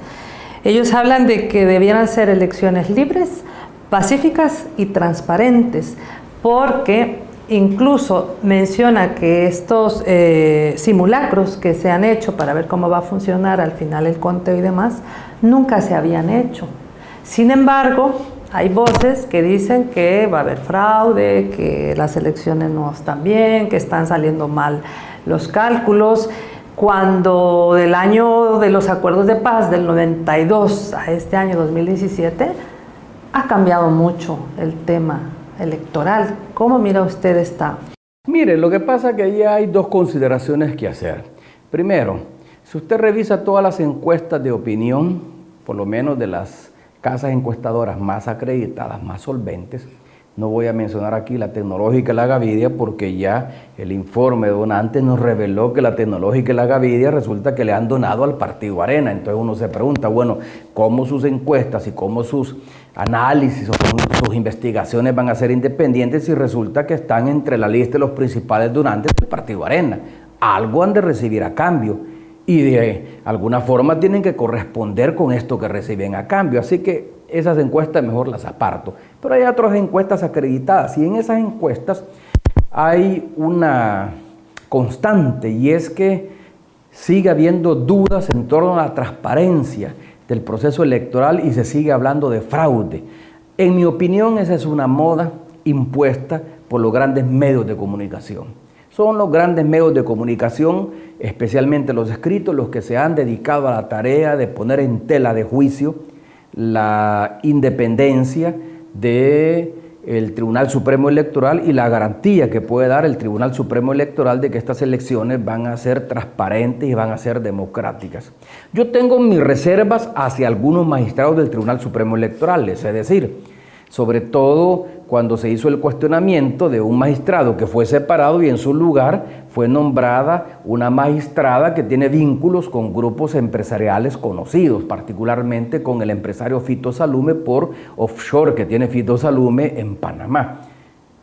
Ellos hablan de que debieran ser elecciones libres, pacíficas y transparentes, porque incluso menciona que estos simulacros que se han hecho para ver cómo va a funcionar al final el conteo y demás, nunca se habían hecho. Sin embargo, hay voces que dicen que va a haber fraude, que las elecciones no están bien, que están saliendo mal los cálculos, cuando del año de los acuerdos de paz del 92 a este año 2017 ha cambiado mucho el tema electoral. ¿Cómo mira usted esta? Mire, lo que pasa es que ahí hay dos consideraciones que hacer. Primero, si usted revisa todas las encuestas de opinión, por lo menos de las casas encuestadoras más acreditadas, más solventes, no voy a mencionar aquí la Tecnológica y la Gavidia porque ya el informe de donantes nos reveló que la Tecnológica y la Gavidia resulta que le han donado al Partido Arena. Entonces uno se pregunta, bueno, ¿cómo sus encuestas y cómo sus análisis o sus investigaciones van a ser independientes si resulta que están entre la lista de los principales donantes del Partido Arena? Algo han de recibir a cambio y de alguna forma tienen que corresponder con esto que reciben a cambio. Así que esas encuestas mejor las aparto. Pero hay otras encuestas acreditadas y en esas encuestas hay una constante y es que sigue habiendo dudas en torno a la transparencia del proceso electoral y se sigue hablando de fraude. En mi opinión, esa es una moda impuesta por los grandes medios de comunicación. Son los grandes medios de comunicación, especialmente los escritos, los que se han dedicado a la tarea de poner en tela de juicio la independencia del Tribunal Supremo Electoral y la garantía que puede dar el Tribunal Supremo Electoral de que estas elecciones van a ser transparentes y van a ser democráticas. Yo tengo mis reservas hacia algunos magistrados del Tribunal Supremo Electoral, es decir, sobre todo cuando se hizo el cuestionamiento de un magistrado que fue separado y en su lugar fue nombrada una magistrada que tiene vínculos con grupos empresariales conocidos, particularmente con el empresario Fito Salume por offshore que tiene Fito Salume en Panamá.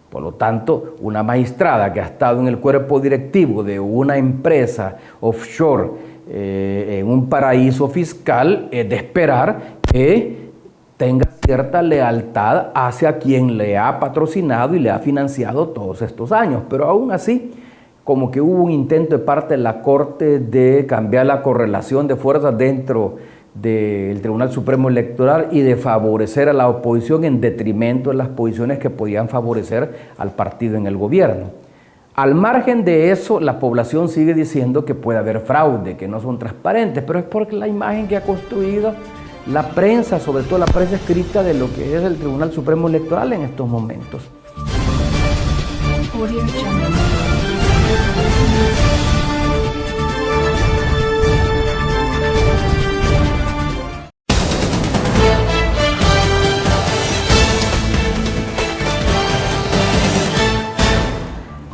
Por lo tanto, una magistrada que ha estado en el cuerpo directivo de una empresa offshore en un paraíso fiscal, es de esperar que tenga cierta lealtad hacia quien le ha patrocinado y le ha financiado todos estos años. Pero aún así, como que hubo un intento de parte de la Corte de cambiar la correlación de fuerzas dentro del Tribunal Supremo Electoral y de favorecer a la oposición en detrimento de las posiciones que podían favorecer al partido en el gobierno. Al margen de eso, la población sigue diciendo que puede haber fraude, que no son transparentes, pero es porque la imagen que ha construido la prensa, sobre todo la prensa escrita, de lo que es el Tribunal Supremo Electoral en estos momentos.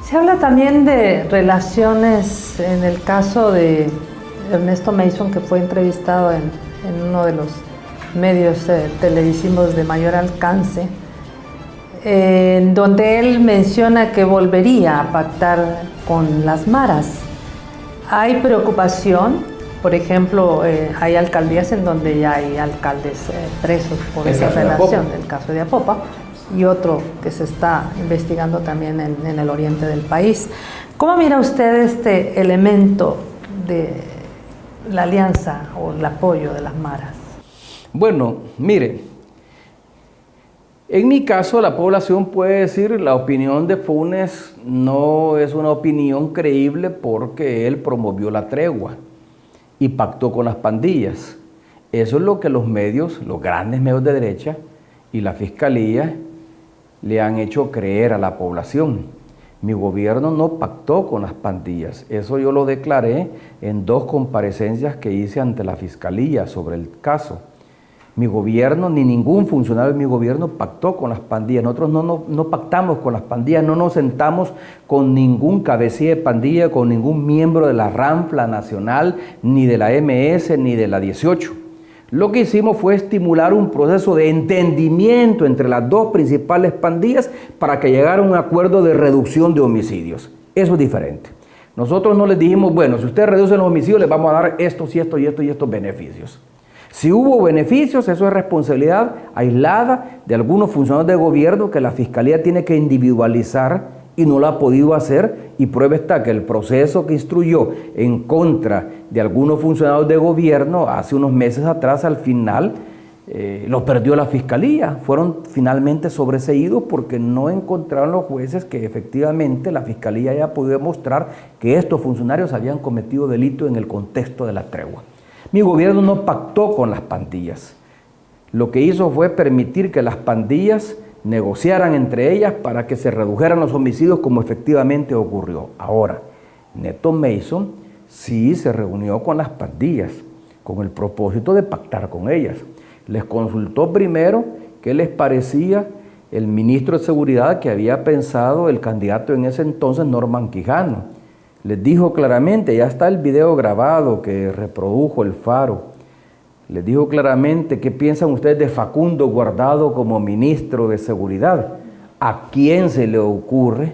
Se habla también de relaciones en el caso de Ernesto Mason, que fue entrevistado en uno de los medios televisivos de mayor alcance, en donde él menciona que volvería a pactar con las maras. Hay preocupación, por ejemplo, hay alcaldías en donde ya hay alcaldes presos por esa relación, el caso de Apopa, y otro que se está investigando también en el oriente del país. ¿Cómo mira usted este elemento de la alianza o el apoyo de las maras? Bueno, mire, en mi caso la población puede decir la opinión de Funes no es una opinión creíble porque él promovió la tregua y pactó con las pandillas. Eso es lo que los medios, los grandes medios de derecha y la fiscalía le han hecho creer a la población. Mi gobierno no pactó con las pandillas. Eso yo lo declaré en 2 comparecencias que hice ante la fiscalía sobre el caso. Mi gobierno, ni ningún funcionario de mi gobierno pactó con las pandillas. Nosotros no pactamos con las pandillas, no nos sentamos con ningún cabecilla de pandilla, con ningún miembro de la RANFLA Nacional, ni de la MS, ni de la 18. Lo que hicimos fue estimular un proceso de entendimiento entre las 2 principales pandillas para que llegara a un acuerdo de reducción de homicidios. Eso es diferente. Nosotros no les dijimos, bueno, si ustedes reducen los homicidios, les vamos a dar estos y estos y estos y estos beneficios. Si hubo beneficios, eso es responsabilidad aislada de algunos funcionarios de gobierno que la Fiscalía tiene que individualizar y no lo ha podido hacer, y prueba está que el proceso que instruyó en contra de algunos funcionarios de gobierno hace unos meses atrás, al final, lo perdió la Fiscalía. Fueron finalmente sobreseídos porque no encontraron los jueces que efectivamente la Fiscalía haya podido demostrar que estos funcionarios habían cometido delito en el contexto de la tregua. Mi gobierno no pactó con las pandillas. Lo que hizo fue permitir que las pandillas negociaran entre ellas para que se redujeran los homicidios como efectivamente ocurrió. Ahora, Neto Mason sí se reunió con las pandillas con el propósito de pactar con ellas. Les consultó primero qué les parecía el ministro de Seguridad que había pensado el candidato en ese entonces, Norman Quijano. Les dijo claramente, ya está el video grabado que reprodujo el Faro, les dijo claramente qué piensan ustedes de Facundo Guardado como ministro de Seguridad. ¿A quién se le ocurre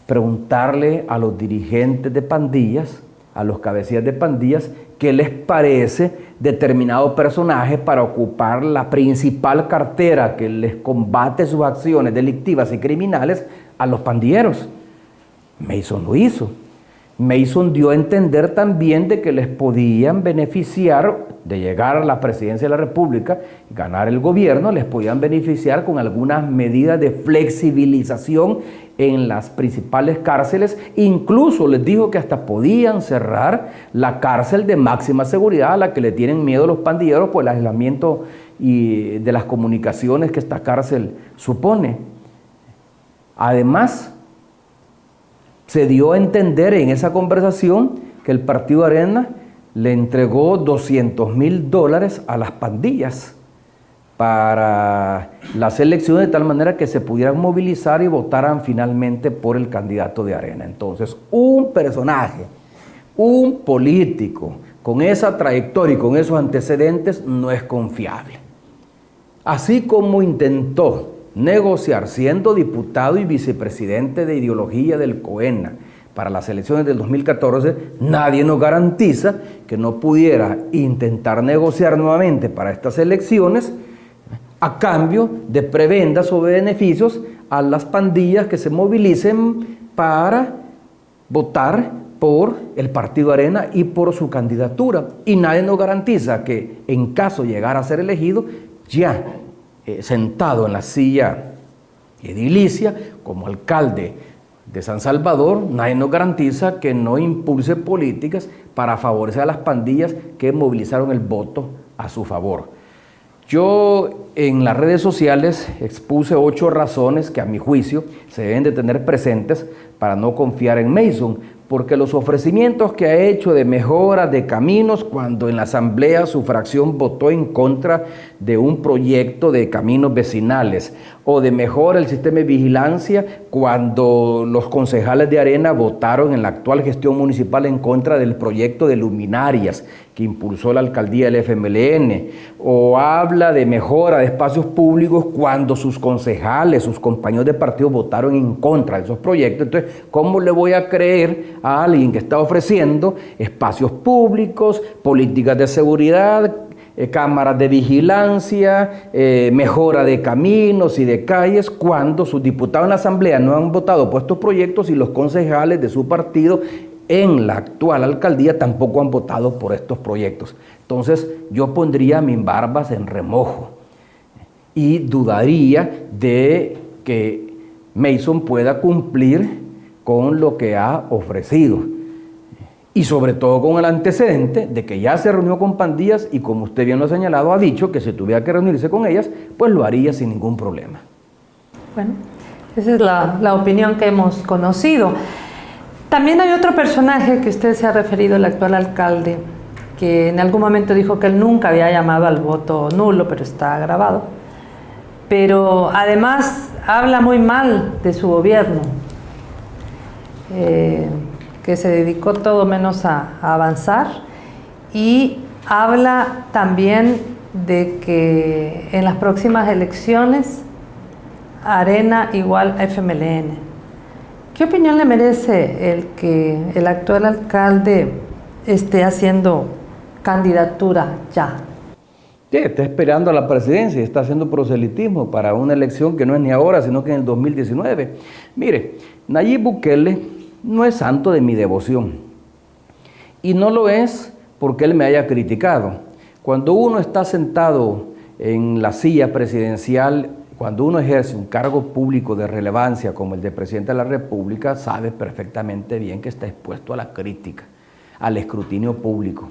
preguntarle a los dirigentes de pandillas, a los cabecillas de pandillas, qué les parece determinado personaje para ocupar la principal cartera que les combate sus acciones delictivas y criminales a los pandilleros? Mason lo hizo. Mason dio a entender también de que les podían beneficiar de llegar a la presidencia de la República, ganar el gobierno, les podían beneficiar con algunas medidas de flexibilización en las principales cárceles. Incluso les dijo que hasta podían cerrar la cárcel de máxima seguridad a la que le tienen miedo los pandilleros por el aislamiento y de las comunicaciones que esta cárcel supone. Además, se dio a entender en esa conversación que el Partido Arena le entregó $200,000 a las pandillas para las elecciones de tal manera que se pudieran movilizar y votaran finalmente por el candidato de Arena. Entonces, un personaje, un político con esa trayectoria y con esos antecedentes no es confiable. Así como intentó negociar siendo diputado y vicepresidente de ideología del COENA para las elecciones del 2014, nadie nos garantiza que no pudiera intentar negociar nuevamente para estas elecciones a cambio de prebendas o beneficios a las pandillas que se movilicen para votar por el Partido Arena y por su candidatura. Y nadie nos garantiza que en caso llegara a ser elegido, ya sentado en la silla edilicia como alcalde de San Salvador, nadie nos garantiza que no impulse políticas para favorecer a las pandillas que movilizaron el voto a su favor. Yo en las redes sociales expuse 8 razones que a mi juicio se deben de tener presentes para no confiar en Mason, porque los ofrecimientos que ha hecho de mejora de caminos, cuando en la asamblea su fracción votó en contra de un proyecto de caminos vecinales, o de mejora el sistema de vigilancia, cuando los concejales de Arena votaron en la actual gestión municipal en contra del proyecto de luminarias que impulsó la alcaldía del FMLN, o habla de mejora de espacios públicos cuando sus concejales, sus compañeros de partido votaron en contra de esos proyectos. Entonces, ¿cómo le voy a creer a alguien que está ofreciendo espacios públicos, políticas de seguridad, cámaras de vigilancia, mejora de caminos y de calles, cuando sus diputados en la asamblea no han votado por estos proyectos y los concejales de su partido en la actual alcaldía tampoco han votado por estos proyectos? Entonces yo pondría mis barbas en remojo y dudaría de que Mason pueda cumplir con lo que ha ofrecido. Y sobre todo con el antecedente de que ya se reunió con pandillas y, como usted bien lo ha señalado, ha dicho que si tuviera que reunirse con ellas, pues lo haría sin ningún problema. Bueno, esa es la opinión que hemos conocido. También hay otro personaje que usted se ha referido, el actual alcalde, que en algún momento dijo que él nunca había llamado al voto nulo, pero está grabado. Pero además habla muy mal de su gobierno. Que se dedicó todo menos a avanzar, y habla también de que en las próximas elecciones Arena igual a FMLN. ¿Qué opinión le merece el que el actual alcalde esté haciendo candidatura ya? Sí, está esperando a la presidencia, está haciendo proselitismo para una elección que no es ni ahora, sino que en el 2019. Mire, Nayib Bukele no es santo de mi devoción, y no lo es porque él me haya criticado. Cuando uno está sentado en la silla presidencial, cuando uno ejerce un cargo público de relevancia como el de presidente de la República, sabe perfectamente bien que está expuesto a la crítica, al escrutinio público,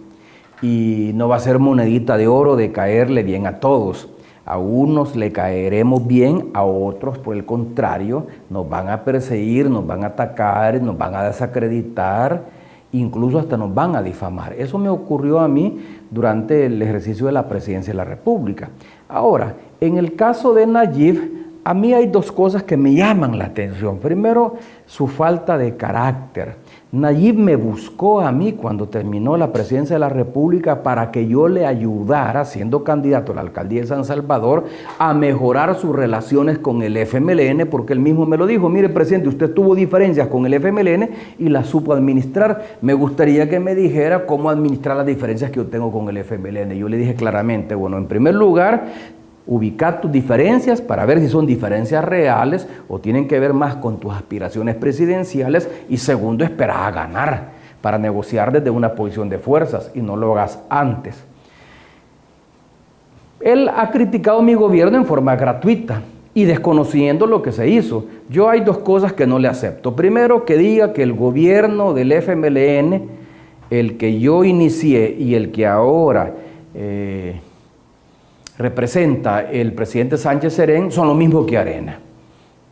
y no va a ser monedita de oro de caerle bien a todos. A unos le caeremos bien, a otros, por el contrario, nos van a perseguir, nos van a atacar, nos van a desacreditar, incluso hasta nos van a difamar. Eso me ocurrió a mí durante el ejercicio de la presidencia de la República. Ahora, en el caso de Nayib, a mí hay dos cosas que me llaman la atención. Primero, su falta de carácter. Nayib me buscó a mí cuando terminó la presidencia de la República para que yo le ayudara, siendo candidato a la alcaldía de San Salvador, a mejorar sus relaciones con el FMLN, porque él mismo me lo dijo: mire, presidente, usted tuvo diferencias con el FMLN y las supo administrar. Me gustaría que me dijera cómo administrar las diferencias que yo tengo con el FMLN. Yo le dije claramente: bueno, en primer lugar, ubicar tus diferencias para ver si son diferencias reales o tienen que ver más con tus aspiraciones presidenciales, y segundo, esperar a ganar para negociar desde una posición de fuerzas y no lo hagas antes. Él ha criticado mi gobierno en forma gratuita y desconociendo lo que se hizo. Yo hay dos cosas que no le acepto. Primero, que diga que el gobierno del FMLN, el que yo inicié y el que ahora representa el presidente Sánchez Serén, son lo mismo que Arena.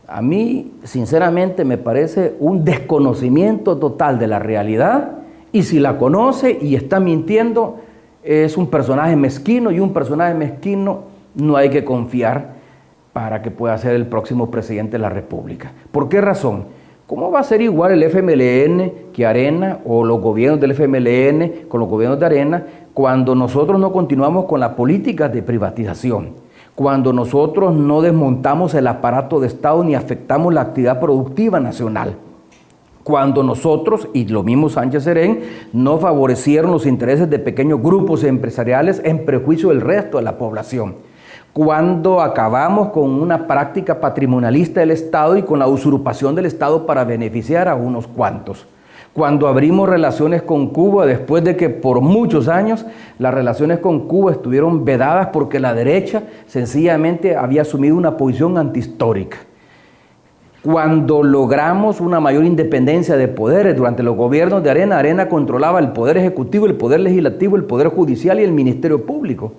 A mí, sinceramente, me parece un desconocimiento total de la realidad, y si la conoce y está mintiendo, es un personaje mezquino, y un personaje mezquino no hay que confiar para que pueda ser el próximo presidente de la República. ¿Por qué razón? ¿Cómo va a ser igual el FMLN que Arena, o los gobiernos del FMLN con los gobiernos de Arena, cuando nosotros no continuamos con las políticas de privatización, cuando nosotros no desmontamos el aparato de Estado ni afectamos la actividad productiva nacional, cuando nosotros, y lo mismo Sánchez Serén, no favorecieron los intereses de pequeños grupos empresariales en prejuicio del resto de la población, cuando acabamos con una práctica patrimonialista del Estado y con la usurpación del Estado para beneficiar a unos cuantos, cuando abrimos relaciones con Cuba después de que por muchos años las relaciones con Cuba estuvieron vedadas porque la derecha sencillamente había asumido una posición antihistórica, cuando logramos una mayor independencia de poderes durante los gobiernos de Arena. Arena controlaba el poder ejecutivo, el poder legislativo, el poder judicial y el ministerio público.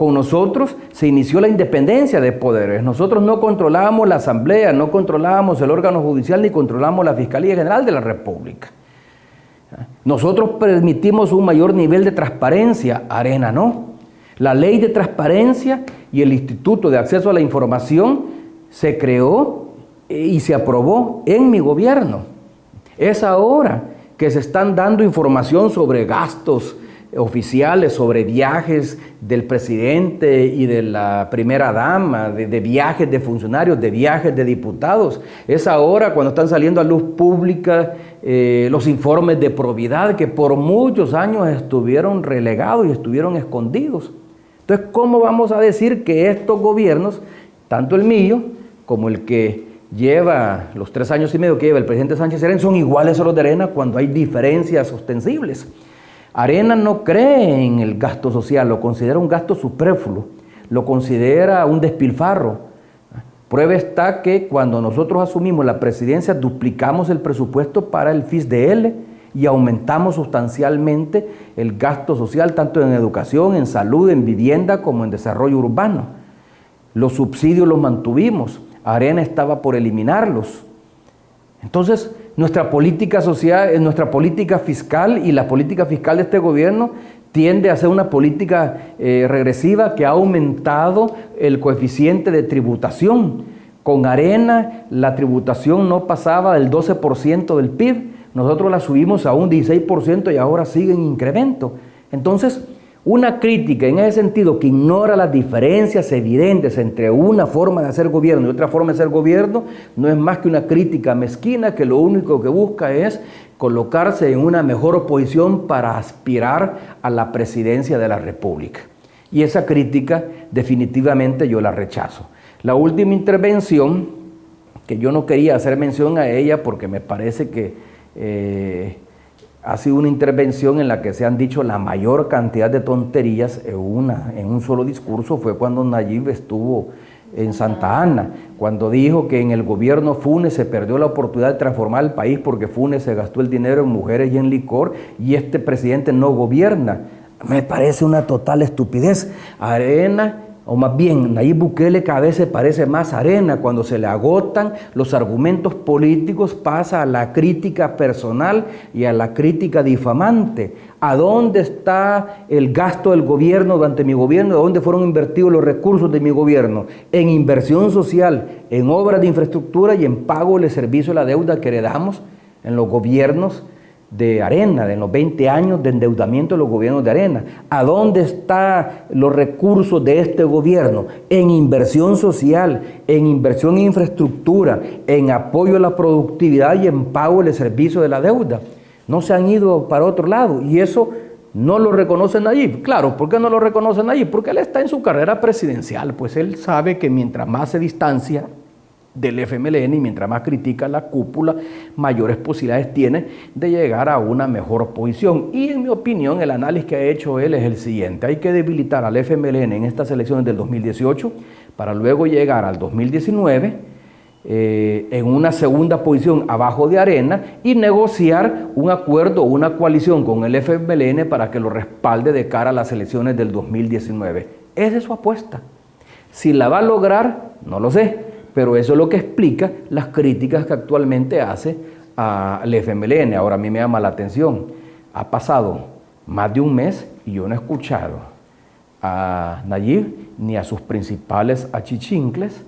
Con nosotros se inició la independencia de poderes. Nosotros no controlábamos la Asamblea, no controlábamos el órgano judicial, ni controlábamos la Fiscalía General de la República. Nosotros permitimos un mayor nivel de transparencia, Arena no. La ley de transparencia y el Instituto de Acceso a la Información se creó y se aprobó en mi gobierno. Es ahora que se están dando información sobre gastos oficiales, sobre viajes del presidente y de la primera dama, de viajes de funcionarios, de viajes de diputados. Es ahora cuando están saliendo a luz pública los informes de probidad que por muchos años estuvieron relegados y estuvieron escondidos. Entonces, ¿cómo vamos a decir que estos gobiernos, tanto el mío como el que lleva los 3 años y medio que lleva el presidente Sánchez Serén, son iguales a los de Arena cuando hay diferencias ostensibles? Arena no cree en el gasto social, lo considera un gasto superfluo, lo considera un despilfarro. Prueba está que cuando nosotros asumimos la presidencia duplicamos el presupuesto para el FISDL y aumentamos sustancialmente el gasto social tanto en educación, en salud, en vivienda como en desarrollo urbano. Los subsidios los mantuvimos, Arena estaba por eliminarlos. Entonces, nuestra política social, nuestra política fiscal y la política fiscal de este gobierno tiende a ser una política regresiva que ha aumentado el coeficiente de tributación. Con Arena la tributación no pasaba del 12% del PIB, nosotros la subimos a un 16% y ahora sigue en incremento. Entonces, una crítica en ese sentido que ignora las diferencias evidentes entre una forma de hacer gobierno y otra forma de hacer gobierno no es más que una crítica mezquina que lo único que busca es colocarse en una mejor posición para aspirar a la presidencia de la República. Y esa crítica definitivamente yo la rechazo. La última intervención, que yo no quería hacer mención a ella porque me parece que ha sido una intervención en la que se han dicho la mayor cantidad de tonterías en un solo discurso, fue cuando Nayib estuvo en Santa Ana, cuando dijo que en el gobierno Funes se perdió la oportunidad de transformar el país porque Funes se gastó el dinero en mujeres y en licor y este presidente no gobierna. Me parece una total estupidez. Arena, o más bien Nayib Bukele cada vez se parece más a Arena. Cuando se le agotan los argumentos políticos pasa a la crítica personal y a la crítica difamante. ¿A dónde está el gasto del gobierno durante mi gobierno? ¿A dónde fueron invertidos los recursos de mi gobierno? En inversión social, en obras de infraestructura y en pago del servicio de la deuda que heredamos en los gobiernos de Arena, de los 20 años de endeudamiento de los gobiernos de Arena. ¿A dónde están los recursos de este gobierno? En inversión social, en inversión en infraestructura, en apoyo a la productividad y en pago del servicio de la deuda. No se han ido para otro lado y eso no lo reconocen allí. Claro, ¿por qué no lo reconocen allí? Porque él está en su carrera presidencial, pues él sabe que mientras más se distancia del FMLN y mientras más critica la cúpula, mayores posibilidades tiene de llegar a una mejor posición. Y en mi opinión, el análisis que ha hecho él es el siguiente: hay que debilitar al FMLN en estas elecciones del 2018 para luego llegar al 2019 en una segunda posición abajo de Arena y negociar un acuerdo o una coalición con el FMLN para que lo respalde de cara a las elecciones del 2019. Esa es su apuesta. Si la va a lograr, no lo sé. Pero eso es lo que explica las críticas que actualmente hace al FMLN. Ahora a mí me llama la atención, ha pasado más de un mes y yo no he escuchado a Nayib ni a sus principales achichincles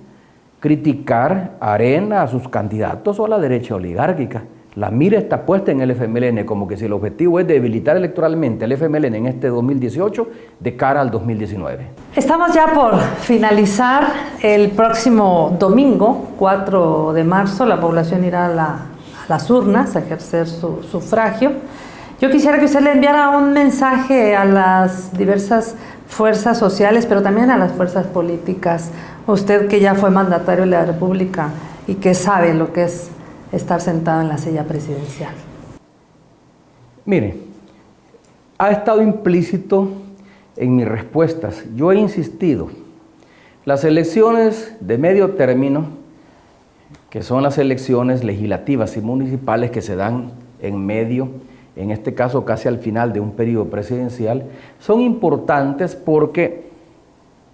criticar a Arena, a sus candidatos o a la derecha oligárquica. La mira está puesta en el FMLN, como que si el objetivo es debilitar electoralmente al FMLN en este 2018 de cara al 2019. Estamos ya por finalizar. El próximo domingo, 4 de marzo, la población irá a las urnas a ejercer su sufragio. Yo quisiera que usted le enviara un mensaje a las diversas fuerzas sociales, pero también a las fuerzas políticas. Usted que ya fue mandatario de la República y que sabe lo que es estar sentado en la silla presidencial. Mire, ha estado implícito en mis respuestas. Yo he insistido, las elecciones de medio término, que son las elecciones legislativas y municipales que se dan en medio, en este caso casi al final de un periodo presidencial, son importantes porque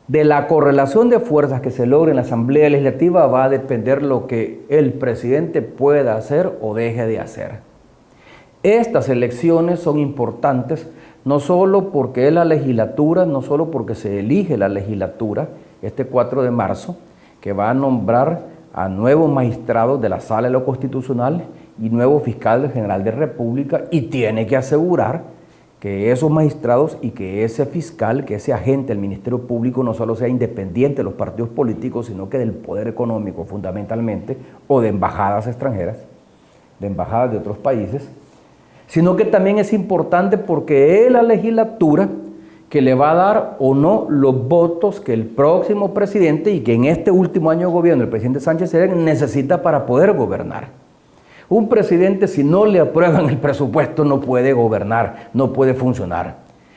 de la correlación de fuerzas que se logre en la Asamblea Legislativa va a depender lo que el presidente pueda hacer o deje de hacer. Estas elecciones son importantes no solo porque es la legislatura, no solo porque se elige la legislatura este 4 de marzo, que va a nombrar a nuevos magistrados de la Sala de lo Constitucional y nuevo fiscal general de República, y tiene que asegurar que esos magistrados y que ese fiscal, que ese agente del Ministerio Público no solo sea independiente de los partidos políticos, sino que del poder económico fundamentalmente, o de embajadas extranjeras, de embajadas de otros países, sino que también es importante porque es la legislatura que le va a dar o no los votos que el próximo presidente, y que en este último año de gobierno el presidente Sánchez Serén necesita para poder gobernar. Un presidente, si no le aprueban el presupuesto, no puede gobernar, no puede funcionar.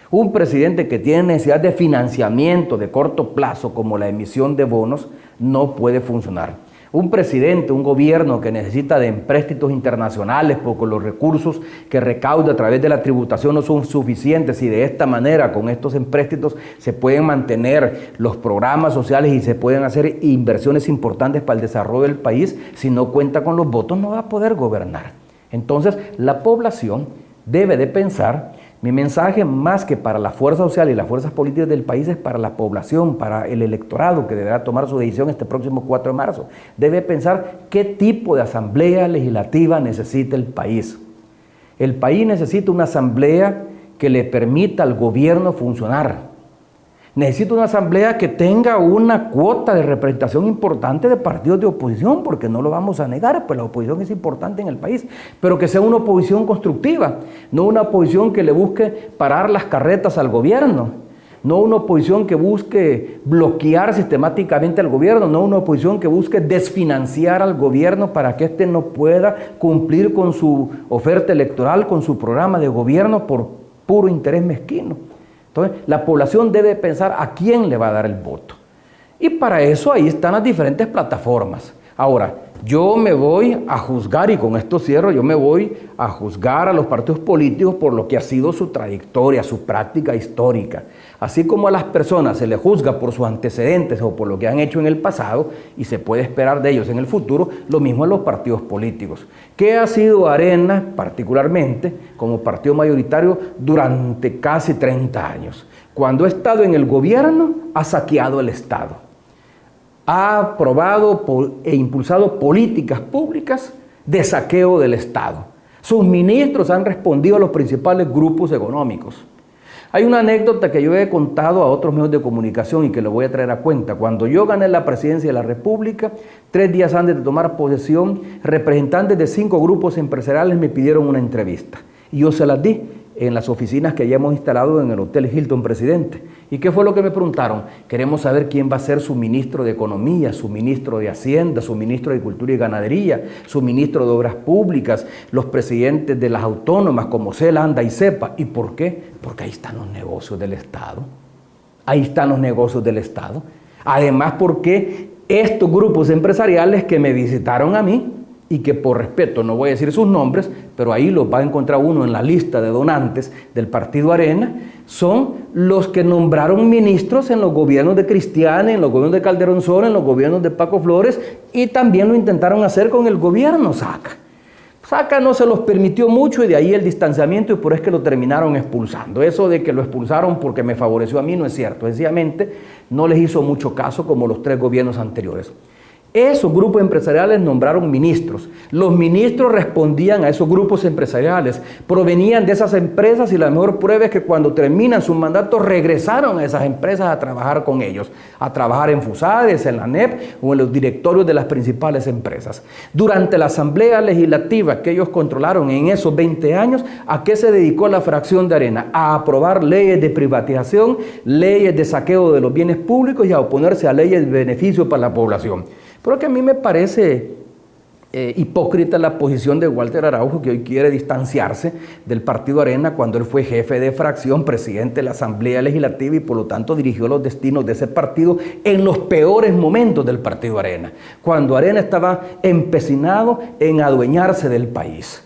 Un presidente que tiene necesidad de financiamiento de corto plazo, como la emisión de bonos, no puede funcionar. Un presidente, un gobierno que necesita de empréstitos internacionales porque los recursos que recauda a través de la tributación no son suficientes, y de esta manera, con estos empréstitos, se pueden mantener los programas sociales y se pueden hacer inversiones importantes para el desarrollo del país, si no cuenta con los votos no va a poder gobernar. Entonces, la población debe de pensar. Mi mensaje, más que para la fuerza social y las fuerzas políticas del país, es para la población, para el electorado que deberá tomar su decisión este próximo 4 de marzo. Debe pensar qué tipo de asamblea legislativa necesita el país. El país necesita una asamblea que le permita al gobierno funcionar. Necesita una asamblea que tenga una cuota de representación importante de partidos de oposición, porque no lo vamos a negar, pues la oposición es importante en el país, pero que sea una oposición constructiva, no una oposición que le busque parar las carretas al gobierno, no una oposición que busque bloquear sistemáticamente al gobierno, no una oposición que busque desfinanciar al gobierno para que éste no pueda cumplir con su oferta electoral, con su programa de gobierno por puro interés mezquino. Entonces, la población debe pensar a quién le va a dar el voto. Y para eso ahí están las diferentes plataformas. Ahora, yo me voy a juzgar, y con esto cierro, yo me voy a juzgar a los partidos políticos por lo que ha sido su trayectoria, su práctica histórica. Así como a las personas se les juzga por sus antecedentes o por lo que han hecho en el pasado, y se puede esperar de ellos en el futuro, lo mismo en los partidos políticos. ¿Qué ha sido Arena, particularmente, como partido mayoritario durante casi 30 años? Cuando ha estado en el gobierno, ha saqueado el Estado. Ha aprobado e impulsado políticas públicas de saqueo del Estado. Sus ministros han respondido a los principales grupos económicos. Hay una anécdota que yo he contado a otros medios de comunicación y que lo voy a traer a cuenta. Cuando yo gané la presidencia de la República, 3 días antes de tomar posesión, representantes de 5 grupos empresariales me pidieron una entrevista. Y yo se las di en las oficinas que ya hemos instalado en el Hotel Hilton Presidente. ¿Y qué fue lo que me preguntaron? Queremos saber quién va a ser su ministro de Economía, su ministro de Hacienda, su ministro de Agricultura y Ganadería, su ministro de Obras Públicas, los presidentes de las autónomas como CELA, ANDA y CEPA. ¿Y por qué? Porque ahí están los negocios del Estado. Ahí están los negocios del Estado. Además, porque estos grupos empresariales que me visitaron a mí, y que por respeto no voy a decir sus nombres, pero ahí los va a encontrar uno en la lista de donantes del Partido Arena, son los que nombraron ministros en los gobiernos de Cristiana, en los gobiernos de Calderón Sola, en los gobiernos de Paco Flores, y también lo intentaron hacer con el gobierno Saca. Saca no se los permitió mucho, y de ahí el distanciamiento, y por eso es que lo terminaron expulsando. Eso de que lo expulsaron porque me favoreció a mí no es cierto. Sencillamente no les hizo mucho caso como los 3 gobiernos anteriores. Esos grupos empresariales nombraron ministros. Los ministros respondían a esos grupos empresariales, provenían de esas empresas, y la mejor prueba es que cuando terminan sus mandatos regresaron a esas empresas a trabajar con ellos, a trabajar en FUSADES, en la NEP o en los directorios de las principales empresas. Durante la asamblea legislativa que ellos controlaron en esos 20 años, ¿a qué se dedicó la fracción de Arena? A aprobar leyes de privatización, leyes de saqueo de los bienes públicos y a oponerse a leyes de beneficio para la población. Pero que a mí me parece hipócrita la posición de Walter Araujo, que hoy quiere distanciarse del Partido Arena cuando él fue jefe de fracción, presidente de la Asamblea Legislativa, y por lo tanto dirigió los destinos de ese partido en los peores momentos del Partido Arena, cuando Arena estaba empecinado en adueñarse del país.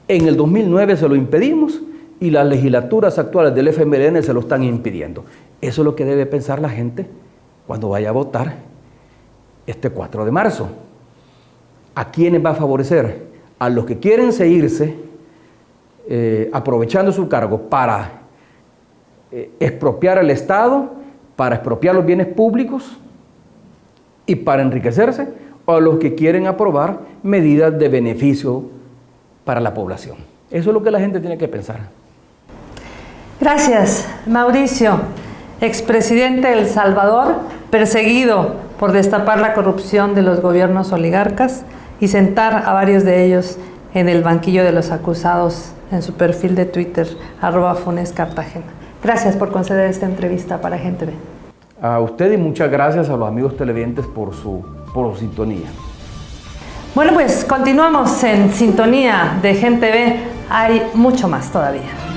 En el 2009 se lo impedimos y las legislaturas actuales del FMLN se lo están impidiendo. Eso es lo que debe pensar la gente cuando vaya a votar este 4 de marzo. ¿A quiénes va a favorecer? A los que quieren seguirse aprovechando su cargo para expropiar el Estado, para expropiar los bienes públicos y para enriquecerse, o a los que quieren aprobar medidas de beneficio para la población. Eso es lo que la gente tiene que pensar. Gracias, Mauricio, expresidente de El Salvador, perseguido por destapar la corrupción de los gobiernos oligarcas y sentar a varios de ellos en el banquillo de los acusados en su perfil de Twitter, @FunesCartagena. Gracias por conceder esta entrevista para Gente B. A usted y muchas gracias a los amigos televidentes por su sintonía. Bueno, pues continuamos en sintonía de Gente B. Hay mucho más todavía.